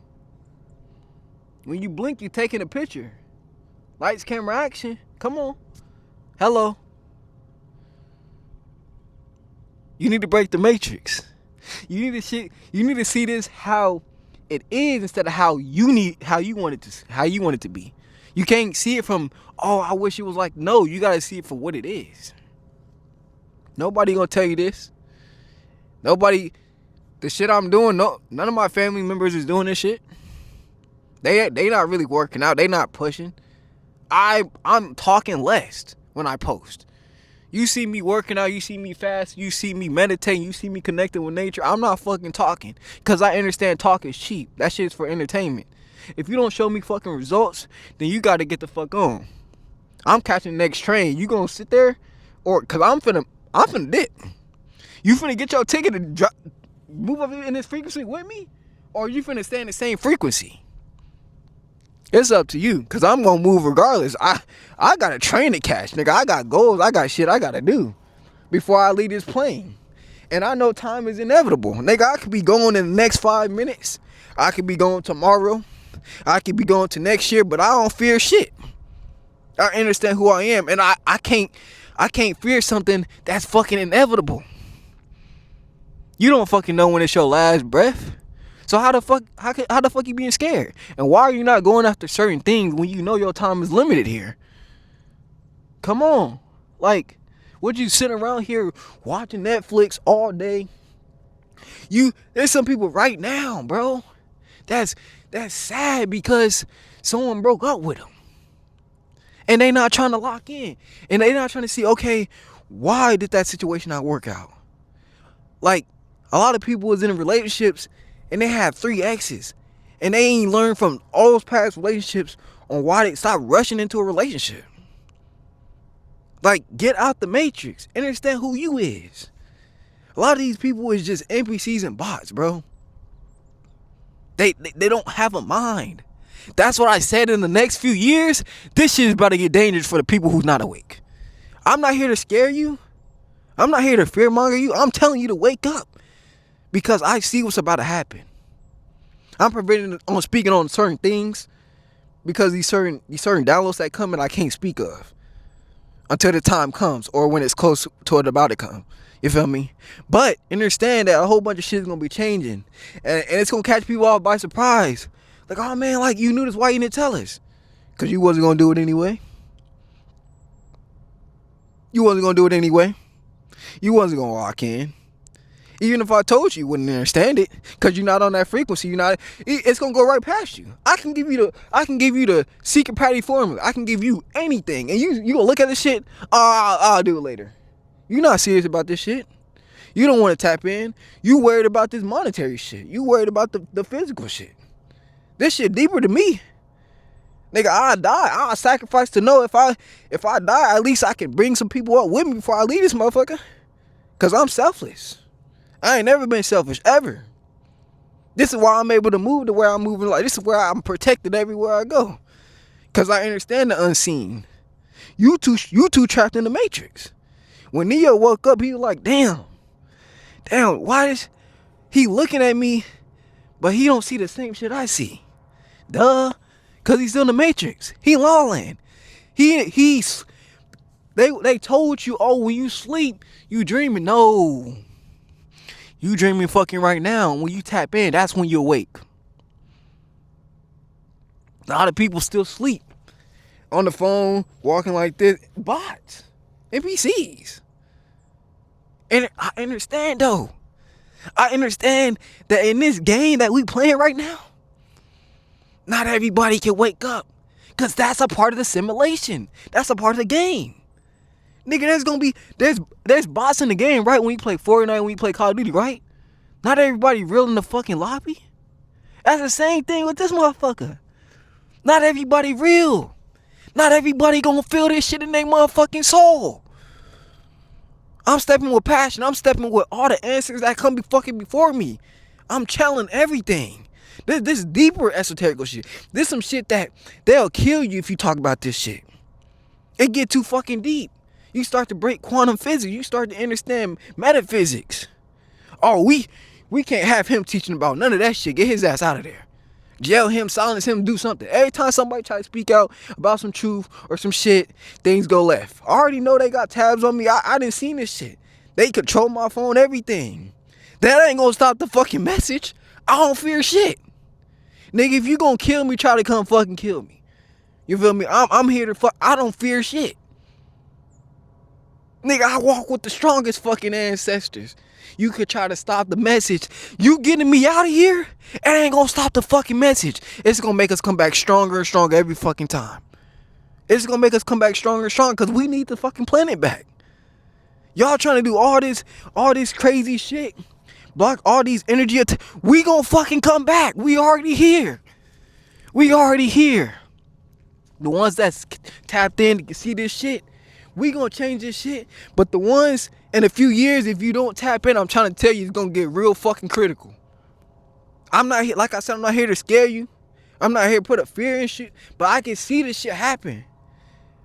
When you blink, you taking a picture. Lights, camera, action. Come on. Hello. You need to break the matrix. You need to see this how it is instead of how you want it to be. You can't see it from, oh, I wish it was like, no, you gotta see it for what it is. Nobody gonna tell you this. Nobody, the shit I'm doing, no, none of my family members is doing this shit. They not really working out. They not pushing. I'm talking less when I post. You see me working out, you see me fast, you see me meditating, you see me connecting with nature. I'm not fucking talking because I understand talk is cheap. That shit's for entertainment. If you don't show me fucking results, then you got to get the fuck on. I'm catching the next train. You gonna sit there, or because I'm finna dip. You finna get your ticket and drop, move up in this frequency with me, or you finna stay in the same frequency. It's up to you, because I'm going to move regardless. I got a train to catch, nigga. I got goals. I got shit I got to do before I leave this plane. And I know time is inevitable. Nigga, I could be going in the next 5 minutes. I could be going tomorrow. I could be going to next year, but I don't fear shit. I understand who I am, and I can't fear something that's fucking inevitable. You don't fucking know when it's your last breath. So how the fuck you being scared? And why are you not going after certain things when you know your time is limited here? Come on. Like, would you sit around here watching Netflix all day? There's some people right now, bro. That's sad because someone broke up with them. And they not trying to lock in. And they not trying to see, okay, why did that situation not work out? Like, a lot of people was in relationships and they had 3 exes. And they ain't learned from all those past relationships on why they stopped rushing into a relationship. Like, get out the matrix. Understand who you is. A lot of these people is just NPCs and bots, bro. They don't have a mind. That's what I said. In the next few years, this shit is about to get dangerous for the people who's not awake. I'm not here to scare you. I'm not here to fearmonger you. I'm telling you to wake up. Because I see what's about to happen. I'm preventing on speaking on certain things. Because these certain downloads that come and I can't speak of. Until the time comes. Or when it's close to it about to come. You feel me? But understand that a whole bunch of shit is going to be changing. And it's going to catch people off by surprise. Like, oh man, like you knew this, why you didn't tell us? Because you wasn't going to do it anyway. You wasn't going to do it anyway. You wasn't going to lock in. Even if I told you, you wouldn't understand it. Because you're not on that frequency. It's going to go right past you. I can give you the secret patty formula. I can give you anything. And you going to look at this shit. I'll do it later. You're not serious about this shit. You don't want to tap in. You worried about this monetary shit. You worried about the physical shit. This shit deeper than me. Nigga, I'll die. I'll sacrifice to know if I die, at least I can bring some people up with me before I leave this motherfucker. Because I'm selfless. I ain't never been selfish, ever. This is why I'm able to move to where I'm moving. Like, this is where I'm protected everywhere I go. Because I understand the unseen. You two trapped in the matrix. When Neo woke up, he was like, damn, why is he looking at me, but he don't see the same shit I see? Duh, because he's still in the matrix. He La La Land. They told you, oh, when you sleep, you dreaming. No. You dreaming fucking right now. When you tap in, that's when you awake. A lot of people still sleep. On the phone, walking like this. Bots. NPCs. And I understand though. I understand that in this game that we playing right now, not everybody can wake up. Because that's a part of the simulation. That's a part of the game. Nigga, there's bots in the game, right? When you play Fortnite, when you play Call of Duty, right? Not everybody real in the fucking lobby. That's the same thing with this motherfucker. Not everybody real. Not everybody gonna feel this shit in their motherfucking soul. I'm stepping with passion. I'm stepping with all the answers that come before me. I'm channeling everything. This deeper esoteric shit. This some shit that they'll kill you if you talk about this shit. It get too fucking deep. You start to break quantum physics. You start to understand metaphysics. Oh, we can't have him teaching about none of that shit. Get his ass out of there. Jail him, silence him, do something. Every time somebody try to speak out about some truth or some shit, things go left. I already know they got tabs on me. I didn't see this shit. They control my phone, everything. That ain't gonna stop the fucking message. I don't fear shit. Nigga, if you gonna kill me, try to come fucking kill me. You feel me? I'm here to fuck. I don't fear shit. Nigga, I walk with the strongest fucking ancestors. You could try to stop the message. You getting me out of here? It ain't gonna stop the fucking message. It's gonna make us come back stronger and stronger every fucking time. It's gonna make us come back stronger and stronger because we need the fucking planet back. Y'all trying to do all this crazy shit. Block all these energy. We gonna fucking come back. We already here. The ones that's tapped in to see this shit, we gonna change this shit. But the ones in a few years, if you don't tap in, I'm trying to tell you, it's gonna get real fucking critical. I'm not here, like I said, I'm not here to scare you. I'm not here to put a fear in shit. But I can see this shit happen.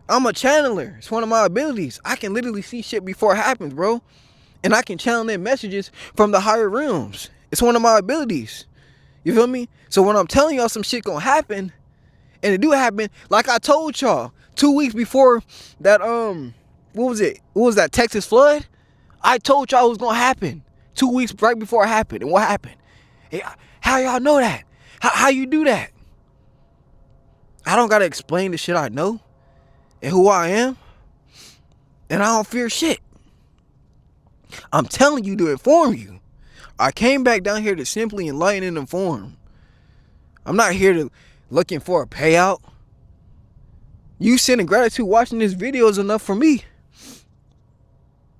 I'm a channeler. It's one of my abilities. I can literally see shit before it happens, bro. And I can channel in messages from the higher realms. It's one of my abilities. You feel me? So when I'm telling y'all some shit gonna happen, and it do happen, like I told y'all 2 weeks before that, what was it? What was that, Texas flood? I told y'all it was gonna happen 2 weeks right before it happened. And what happened? Hey, how y'all know that? How you do that? I don't gotta explain the shit I know and who I am. And I don't fear shit. I'm telling you to inform you. I came back down here to simply enlighten and inform. I'm not here to looking for a payout. You sending gratitude watching this video is enough for me.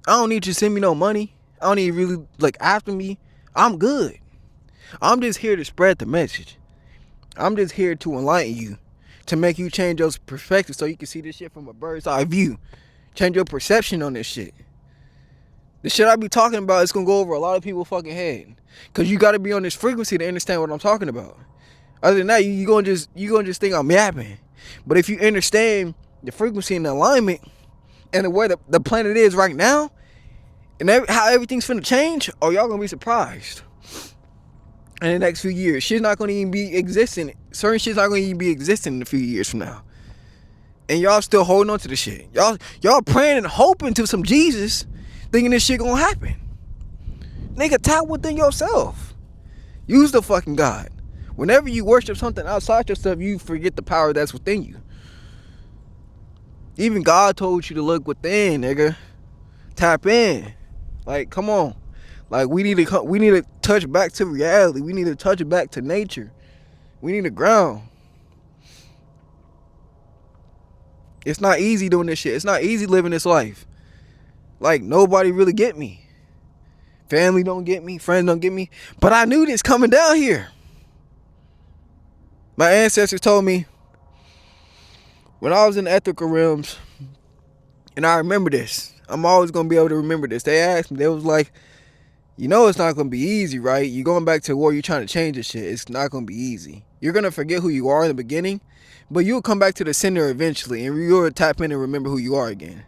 I don't need you to send me no money. I don't need really like after me. I'm good. I'm just here to spread the message. I'm just here to enlighten you, to make you change your perspective so you can see this shit from a bird's eye view. Change your perception on this shit. The shit I be talking about is gonna go over a lot of people's fucking head. Cause you gotta be on this frequency to understand what I'm talking about. Other than that, you gonna just think I'm yapping. But if you understand the frequency and the alignment and the way the planet is right now, and how everything's finna change, oh, y'all gonna be surprised. In the next few years, shit's not gonna even be existing. Certain shit's not gonna even be existing in a few years from now. And y'all still holding on to the shit. Y'all praying and hoping to some Jesus, thinking this shit gonna happen. Nigga, tap within yourself. Use the fucking God. Whenever you worship something outside yourself, you forget the power that's within you. Even God told you to look within, nigga. Tap in. Like, come on. Like, we need to touch back to reality. We need to touch it back to nature. We need to ground. It's not easy doing this shit. It's not easy living this life. Like, nobody really get me. Family don't get me. Friends don't get me. But I knew this coming down here. My ancestors told me when I was in the ethical realms, and I remember this. I'm always going to be able to remember this. They asked me, they was like, you know it's not going to be easy, right? You're going back to war, you're trying to change this shit. It's not going to be easy. You're going to forget who you are in the beginning, but you'll come back to the center eventually, and you'll tap in and remember who you are again.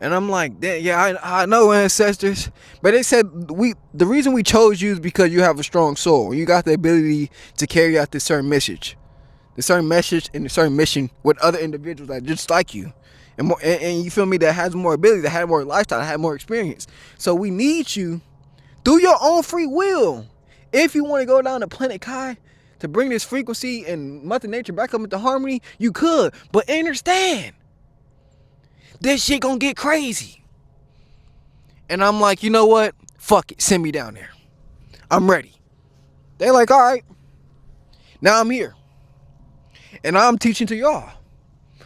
And I'm like, yeah, I know, ancestors. But they said the reason we chose you is because you have a strong soul. You got the ability to carry out this certain message. The certain message and the certain mission with other individuals that just like you. And you feel me, that has more ability, that have more lifestyle, that have more experience. So we need you through your own free will. If you want to go down to Planet Kai to bring this frequency and Mother Nature back up into harmony, you could. But understand, this shit gonna get crazy. And I'm like, you know what? Fuck it. Send me down there. I'm ready. They like, all right. Now I'm here. And I'm teaching to y'all.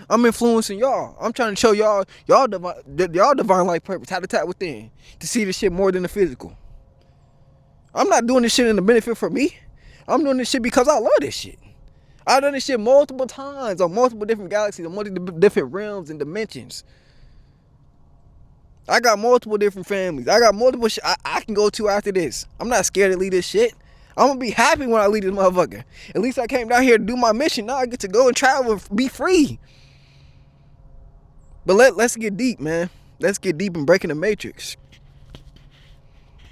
I'm influencing y'all. I'm trying to show y'all divine life purpose, how to tap within, to see this shit more than the physical. I'm not doing this shit in the benefit for me. I'm doing this shit because I love this shit. I've done this shit multiple times on multiple different galaxies, on multiple different realms and dimensions. I got multiple different families. I got multiple shit I can go to after this. I'm not scared to leave this shit. I'm gonna be happy when I leave this motherfucker. At least I came down here to do my mission. Now I get to go and travel and be free. But let's get deep, man. Let's get deep in breaking the matrix.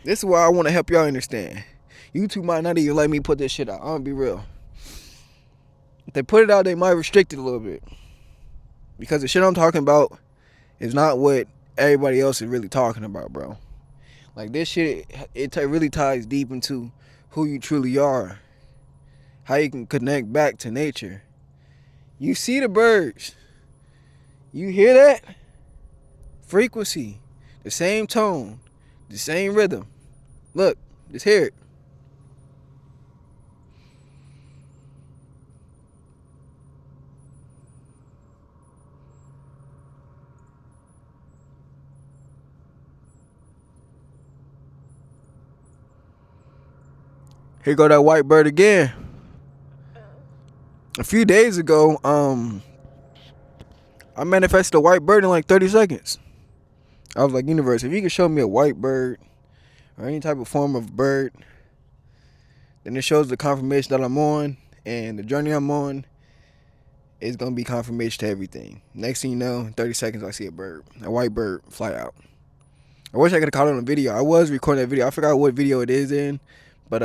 This is why I want to help y'all understand. YouTube might not even let me put this shit out. I'm gonna be real. If they put it out, they might restrict it a little bit. Because the shit I'm talking about is not what everybody else is really talking about, bro. Like, this shit, it really ties deep into who you truly are. How you can connect back to nature. You see the birds. You hear that? Frequency. The same tone. The same rhythm. Look, just hear it. Here go that white bird again. A few days ago, I manifested a white bird in like 30 seconds. I was like, universe, if you can show me a white bird or any type of form of bird, then it shows the confirmation that I'm on, and the journey I'm on is going to be confirmation to everything. Next thing you know, in 30 seconds, I see a white bird fly out. I wish I could have caught it on a video. I was recording that video. I forgot what video it is in, but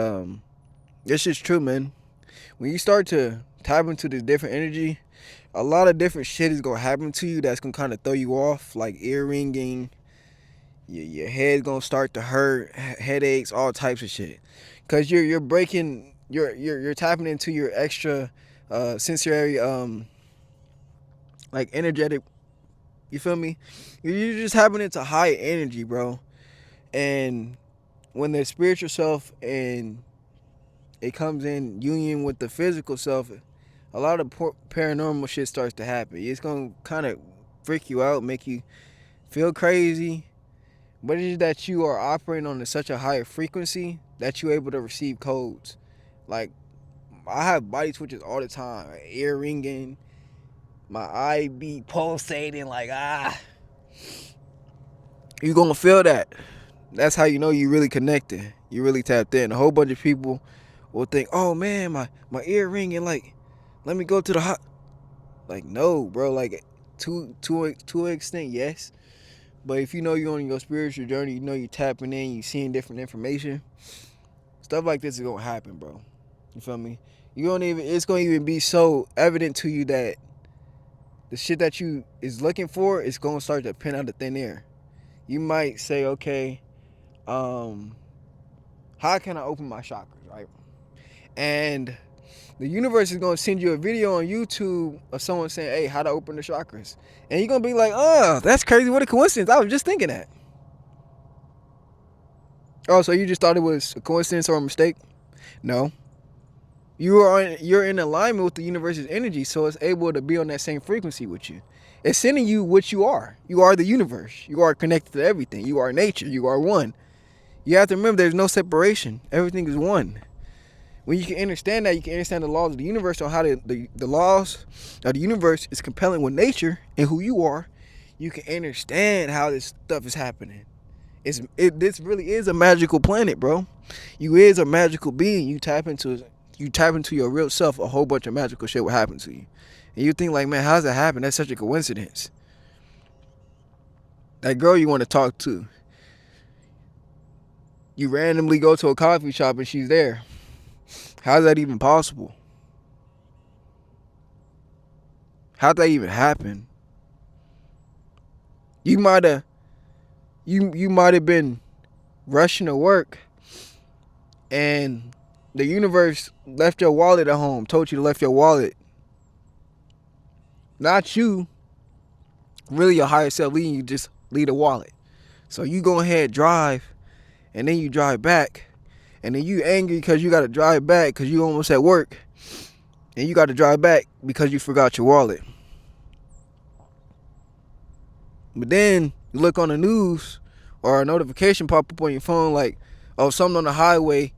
this shit's true, man. When you start to tap into this different energy, a lot of different shit is gonna happen to you that's gonna kind of throw you off, like ear ringing. Your head's gonna start to hurt, headaches, all types of shit, cause you're breaking, you're tapping into your extra sensory like energetic. You feel me? You're just tapping into high energy, bro. And when the spiritual self and it comes in union with the physical self, a lot of paranormal shit starts to happen. It's gonna kind of freak you out, make you feel crazy, but it's just that you are operating on such a higher frequency that you're able to receive codes. Like, I have body twitches all the time, ear ringing, my eye be pulsating, like, you gonna feel that. That's how you know you really connected, you really tapped in. A whole bunch of people will think, oh man, my ear ringing, like, let me go to the hot. Like, no, bro. Like, to an extent, yes. But if you know you're on your spiritual journey, you know you're tapping in, you seeing different information, stuff like this is gonna happen, bro. You feel me? It's gonna even be so evident to you that the shit that you is looking for is gonna start to pin out of thin air. You might say, okay, how can I open my chakras, right? And the universe is gonna send you a video on YouTube of someone saying, hey, how to open the chakras. And you're gonna be like, oh, that's crazy, what a coincidence. I was just thinking that. Oh, so you just thought it was a coincidence or a mistake? No. You're in alignment with the universe's energy, so it's able to be on that same frequency with you. It's sending you what you are. You are the universe. You are connected to everything. You are nature. You are one. You have to remember there's no separation. Everything is one. When you can understand that, you can understand the laws of the universe, on how the laws of the universe is compelling with nature and who you are. You can understand how this stuff is happening. This really is a magical planet, bro. You is a magical being. You tap into your real self, a whole bunch of magical shit will happen to you. And you think like, man, how's that happen? That's such a coincidence. That girl you want to talk to, you randomly go to a coffee shop and she's there. How's that even possible? How'd that even happen? You might have been rushing to work and the universe left your wallet at home, told you to left your wallet. Not you, really your higher self leading you, just leave the wallet. So you go ahead, drive, and then you drive back. And then you angry because you got to drive back because you almost at work. And you got to drive back because you forgot your wallet. But then you look on the news or a notification pop up on your phone like, oh, something on the highway.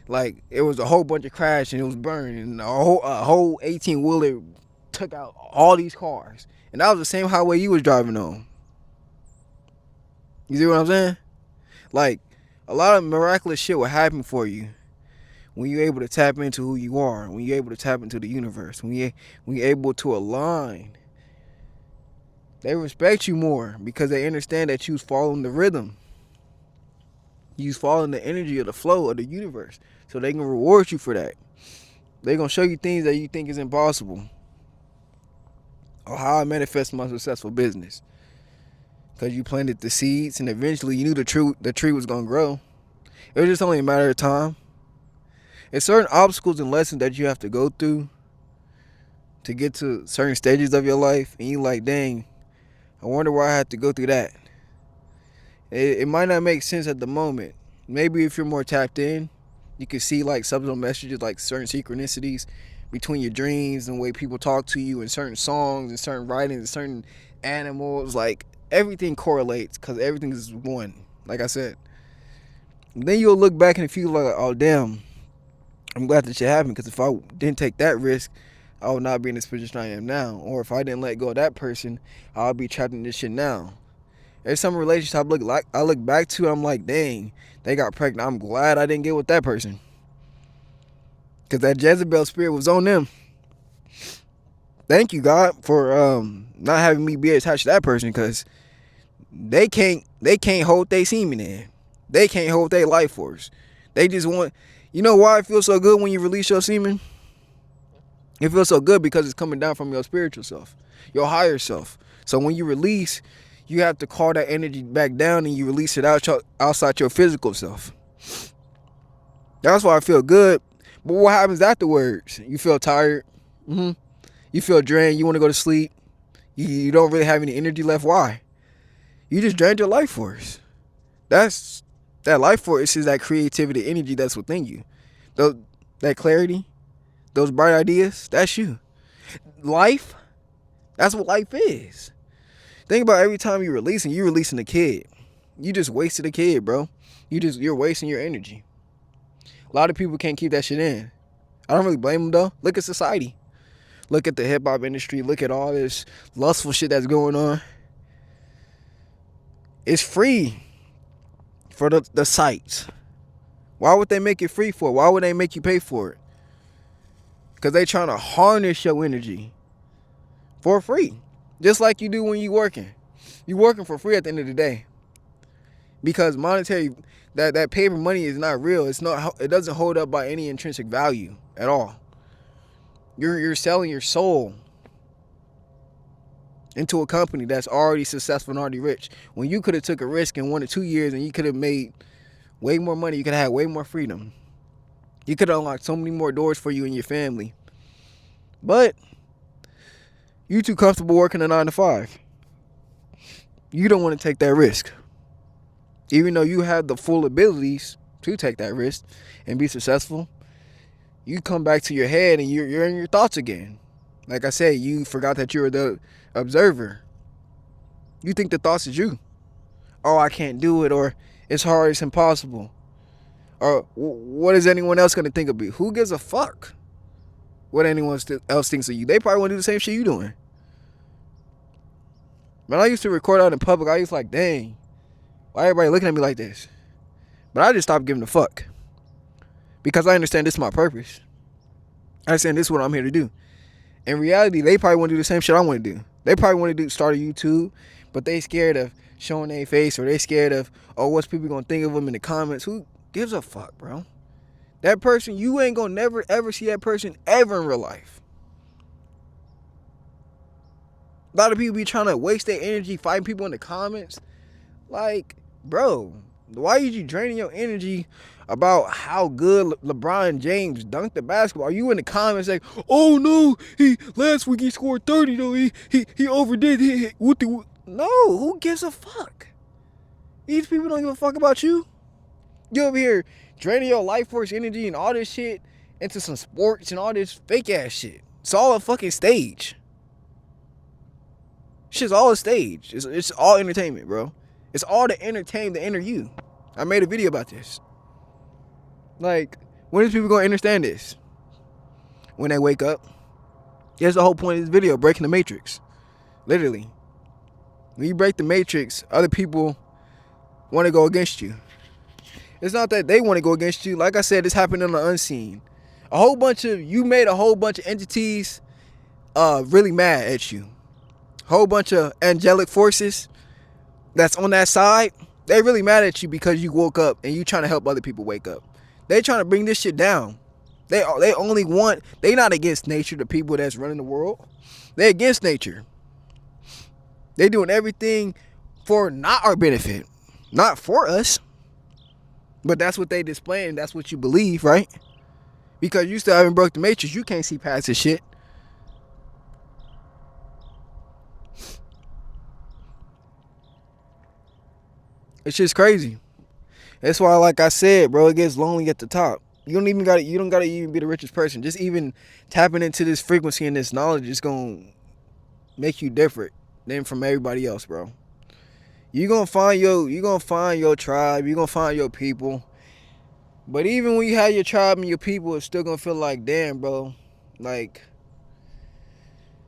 Like, it was a whole bunch of crash and it was burned. And a whole 18-wheeler took out all these cars. And that was the same highway you was driving on. You see what I'm saying? Like, a lot of miraculous shit will happen for you when you're able to tap into who you are, when you're able to tap into the universe, when you're able to align. They respect you more because they understand that you's following the rhythm. You's following the energy of the flow of the universe. So they can reward you for that. They're going to show you things that you think is impossible. Or how I manifest my successful business. Because you planted the seeds and eventually you knew the tree was going to grow. It was just only a matter of time. There's certain obstacles and lessons that you have to go through to get to certain stages of your life. And you're like, dang, I wonder why I had to go through that. It might not make sense at the moment. Maybe if you're more tapped in, you can see like subliminal messages, like certain synchronicities between your dreams and the way people talk to you and certain songs and certain writings and certain animals. Like, everything correlates because everything is one, like I said. Then you'll look back and feel like, oh damn, I'm glad that shit happened, because if I didn't take that risk, I would not be in this position I am now. Or if I didn't let go of that person, I'll be trapped in this shit now. There's some relationships I look back to, I'm like, dang, they got pregnant. I'm glad I didn't get with that person, because that Jezebel spirit was on them. Thank you, God, for not having me be attached to that person, because They can't hold their semen in. They can't hold their life force. They just want, you know why it feels so good when you release your semen? It feels so good because it's coming down from your spiritual self, your higher self. So when you release, you have to call that energy back down and you release it outside your physical self. That's why I feel good. But what happens afterwards? You feel tired. You feel drained. You want to go to sleep. You don't really have any energy left. Why? You just drained your life force. That life force is that creativity energy that's within you. That clarity, those bright ideas, that's you. Life, that's what life is. Think about every time you're releasing a kid. You just wasted a kid, bro. You're wasting your energy. A lot of people can't keep that shit in. I don't really blame them though. Look at society. Look at the hip hop industry. Look at all this lustful shit that's going on. It's free for the sites. Why would they make it free for? Why would they make you pay for it? Because they trying to harness your energy for free. Just like you do when you working. You working for free at the end of the day. Because monetary, that paper money is not real. It doesn't hold up by any intrinsic value at all. You're selling your soul into a company that's already successful and already rich. When you could have took a risk in 1 or 2 years and you could have made way more money, you could have had way more freedom. You could have unlocked so many more doors for you and your family. But you too comfortable working a 9 to 5. You don't want to take that risk. Even though you have the full abilities to take that risk and be successful, you come back to your head and you're in your thoughts again. Like I said, you forgot that you're the observer. You think the thoughts is you. Oh, I can't do it, or it's hard, it's impossible. Or what is anyone else going to think of you? Who gives a fuck what anyone else thinks of you? They probably want to do the same shit you doing. Man, I used to record out in public. I used to like, dang, why everybody looking at me like this? But I just stopped giving a fuck. Because I understand this is my purpose. I understand this is what I'm here to do. In reality, they probably want to do the same shit I want to do. They probably want to start a YouTube, but they scared of showing their face, or they scared of, oh, what's people going to think of them in the comments. Who gives a fuck, bro? That person, you ain't going to never, ever see that person ever in real life. A lot of people be trying to waste their energy fighting people in the comments. Like, bro, why are you draining your energy about how good LeBron James dunked the basketball? Are you in the comments like, oh no, last week he scored 30 though, he overdid. No, who gives a fuck? These people don't give a fuck about you. You over here draining your life force energy and all this shit into some sports and all this fake ass shit. It's all a fucking stage. Shit's all a stage. It's all entertainment, bro. It's all to entertain the inner you. I made a video about this. Like, when is people gonna understand this? When they wake up. Here's the whole point of this video, breaking the matrix. Literally. When you break the matrix, other people want to go against you. It's not that they want to go against you. Like I said, this happened in the unseen. You made a whole bunch of entities really mad at you. Whole bunch of angelic forces that's on that side, they really mad at you because you woke up and you trying to help other people wake up. They trying to bring this shit down. They not against nature, the people that's running the world. They against nature. They doing everything for not our benefit, not for us. But that's what they display, and that's what you believe, right? Because you still haven't broke the matrix, you can't see past this shit. It's just crazy. That's why, like I said, bro, it gets lonely at the top. You don't gotta even be the richest person. Just even tapping into this frequency and this knowledge is gonna make you different than from everybody else, bro. You're gonna find your tribe, you're gonna find your people. But even when you have your tribe and your people, it's still gonna feel like, damn, bro, like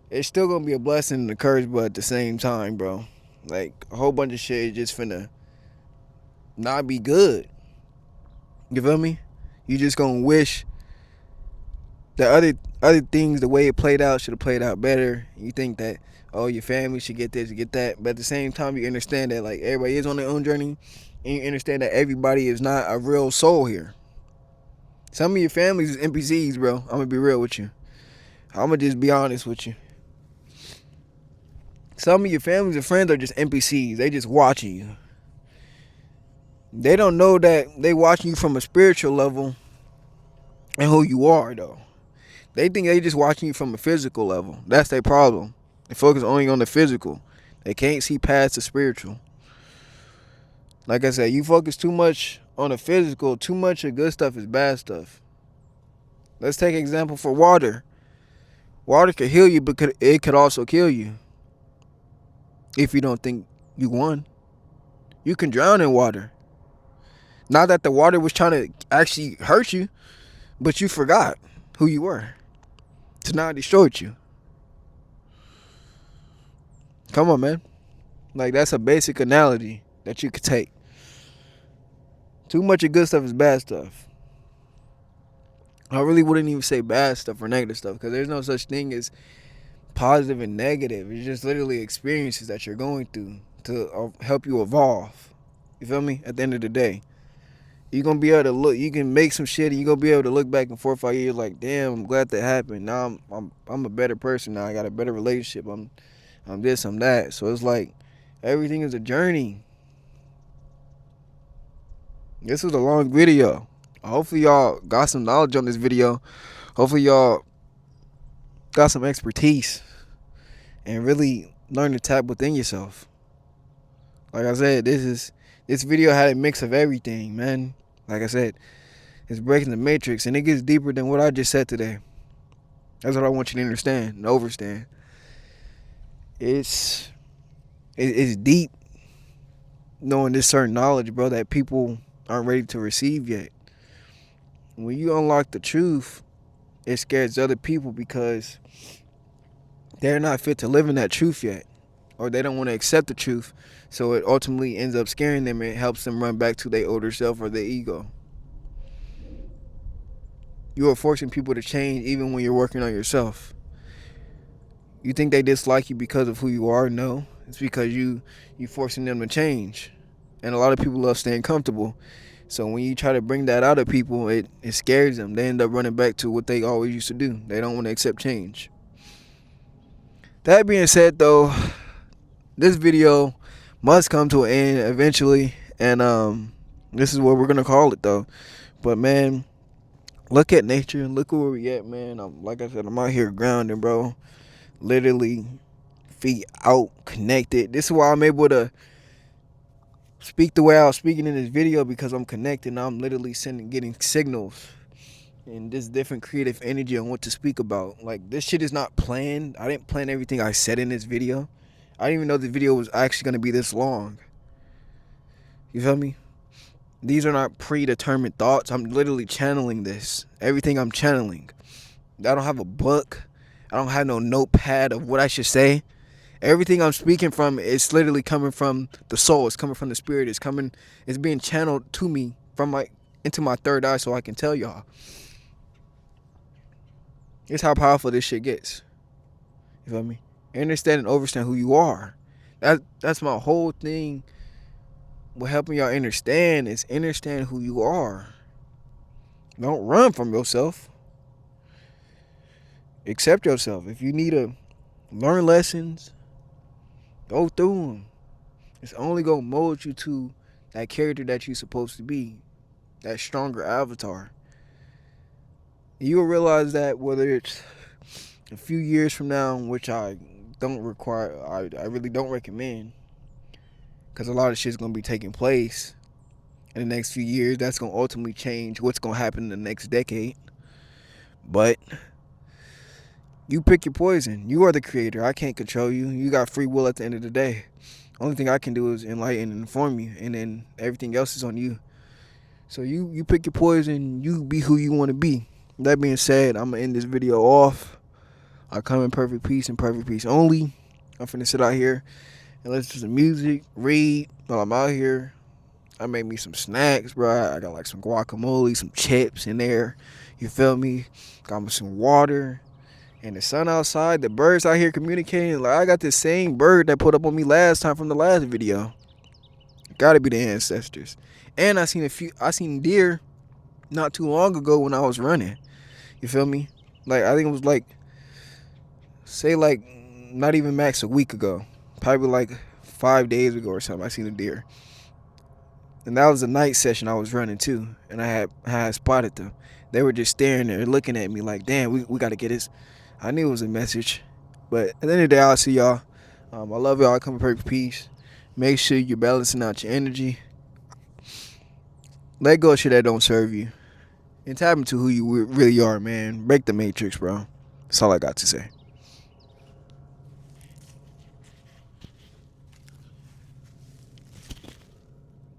it's still gonna be a blessing and a curse, but at the same time, bro, like a whole bunch of shit is just finna not be good. You feel me? You just gonna wish The other things, the way it played out, should have played out better. You think that, oh, your family should get this, get that, but at the same time, you understand that like everybody is on their own journey, and you understand that everybody is not a real soul here. Some of your families is NPCs, bro. I'm gonna be real with you. I'm gonna just be honest with you. Some of your families and friends are just NPCs. They just watching you. They don't know that they watching you from a spiritual level and who you are, though. They think they just watching you from a physical level. That's their problem. They focus only on the physical. They can't see past the spiritual. Like I said, you focus too much on the physical. Too much of good stuff is bad stuff. Let's take an example for water. Water could heal you, but it could also kill you. If you don't think you won. You can drown in water. Not that the water was trying to actually hurt you, but you forgot who you were. So now it destroyed you. Come on, man. Like, that's a basic analogy that you could take. Too much of good stuff is bad stuff. I really wouldn't even say bad stuff or negative stuff, because there's no such thing as positive and negative. It's just literally experiences that you're going through to help you evolve. You feel me? At the end of the day, you're going to be able to look, you can make some shit and you're going to be able to look back in 4 or 5 years like, damn, I'm glad that happened. Now I'm a better person now. I got a better relationship. I'm this, I'm that. So it's like everything is a journey. This was a long video. Hopefully y'all got some knowledge on this video. Hopefully y'all got some expertise and really learn to tap within yourself. Like I said, this video had a mix of everything, man. Like I said, it's breaking the matrix, and it gets deeper than what I just said today. That's what I want you to understand and overstand. It's deep knowing this certain knowledge, bro, that people aren't ready to receive yet. When you unlock the truth, it scares other people because they're not fit to live in that truth yet, or they don't want to accept the truth. So it ultimately ends up scaring them, and it helps them run back to their older self or their ego. You are forcing people to change even when you're working on yourself. You think they dislike you because of who you are? No, it's because you forcing them to change. And a lot of people love staying comfortable. So when you try to bring that out of people, it scares them. They end up running back to what they always used to do. They don't want to accept change. That being said, though, this video must come to an end eventually, and this is what we're gonna call it, though. But man, look at nature and look where we at, man. Like I said, I'm out here grounding, bro. Literally, feet out, connected. This is why I'm able to speak the way I was speaking in this video, because I'm connected. And I'm literally getting signals and this different creative energy on what to speak about. Like, this shit is not planned. I didn't plan everything I said in this video. I didn't even know the video was actually going to be this long. You feel me? These are not predetermined thoughts. I'm literally channeling this. Everything I'm channeling. I don't have a book. I don't have no notepad of what I should say. Everything I'm speaking from is literally coming from the soul. It's coming from the spirit. It's being channeled to me from into my third eye, so I can tell y'all. It's how powerful this shit gets. You feel me? Understand and overstand who you are. That's my whole thing with helping y'all understand, is understand who you are. Don't run from yourself. Accept yourself. If you need to learn lessons, go through them. It's only going to mold you to that character that you're supposed to be. That stronger avatar. You will realize that whether it's a few years from now, which I really don't recommend, because a lot of shit's going to be taking place in the next few years. That's going to ultimately change what's going to happen in the next decade. But you pick your poison. You are the creator. I can't control you. You got free will at the end of the day. Only thing I can do is enlighten and inform you, and then everything else is on you. So you pick your poison. You be who you want to be. That being said, I'm going to end this video off. I come in perfect peace and perfect peace only. I'm finna sit out here and listen to some music, read while I'm out here, I made me some snacks, bro. I got like some guacamole, some chips in there. You feel me? Got me some water. And the sun outside, the birds out here communicating. Like I got this same bird that put up on me last time from the last video. Gotta be the ancestors. And I seen deer not too long ago when I was running. You feel me? Like I think it was like, say like not even max a week ago. Probably like 5 days ago or something. I seen a deer. And that was a night session I was running too. And I had spotted them. They were just staring there looking at me like, damn, we gotta get this. I knew it was a message. But at the end of the day, I'll see y'all. I love y'all. Come in perfect peace. Make sure you're balancing out your energy. Let go of shit that don't serve you. And tap into who you really are, man. Break the matrix, bro. That's all I got to say.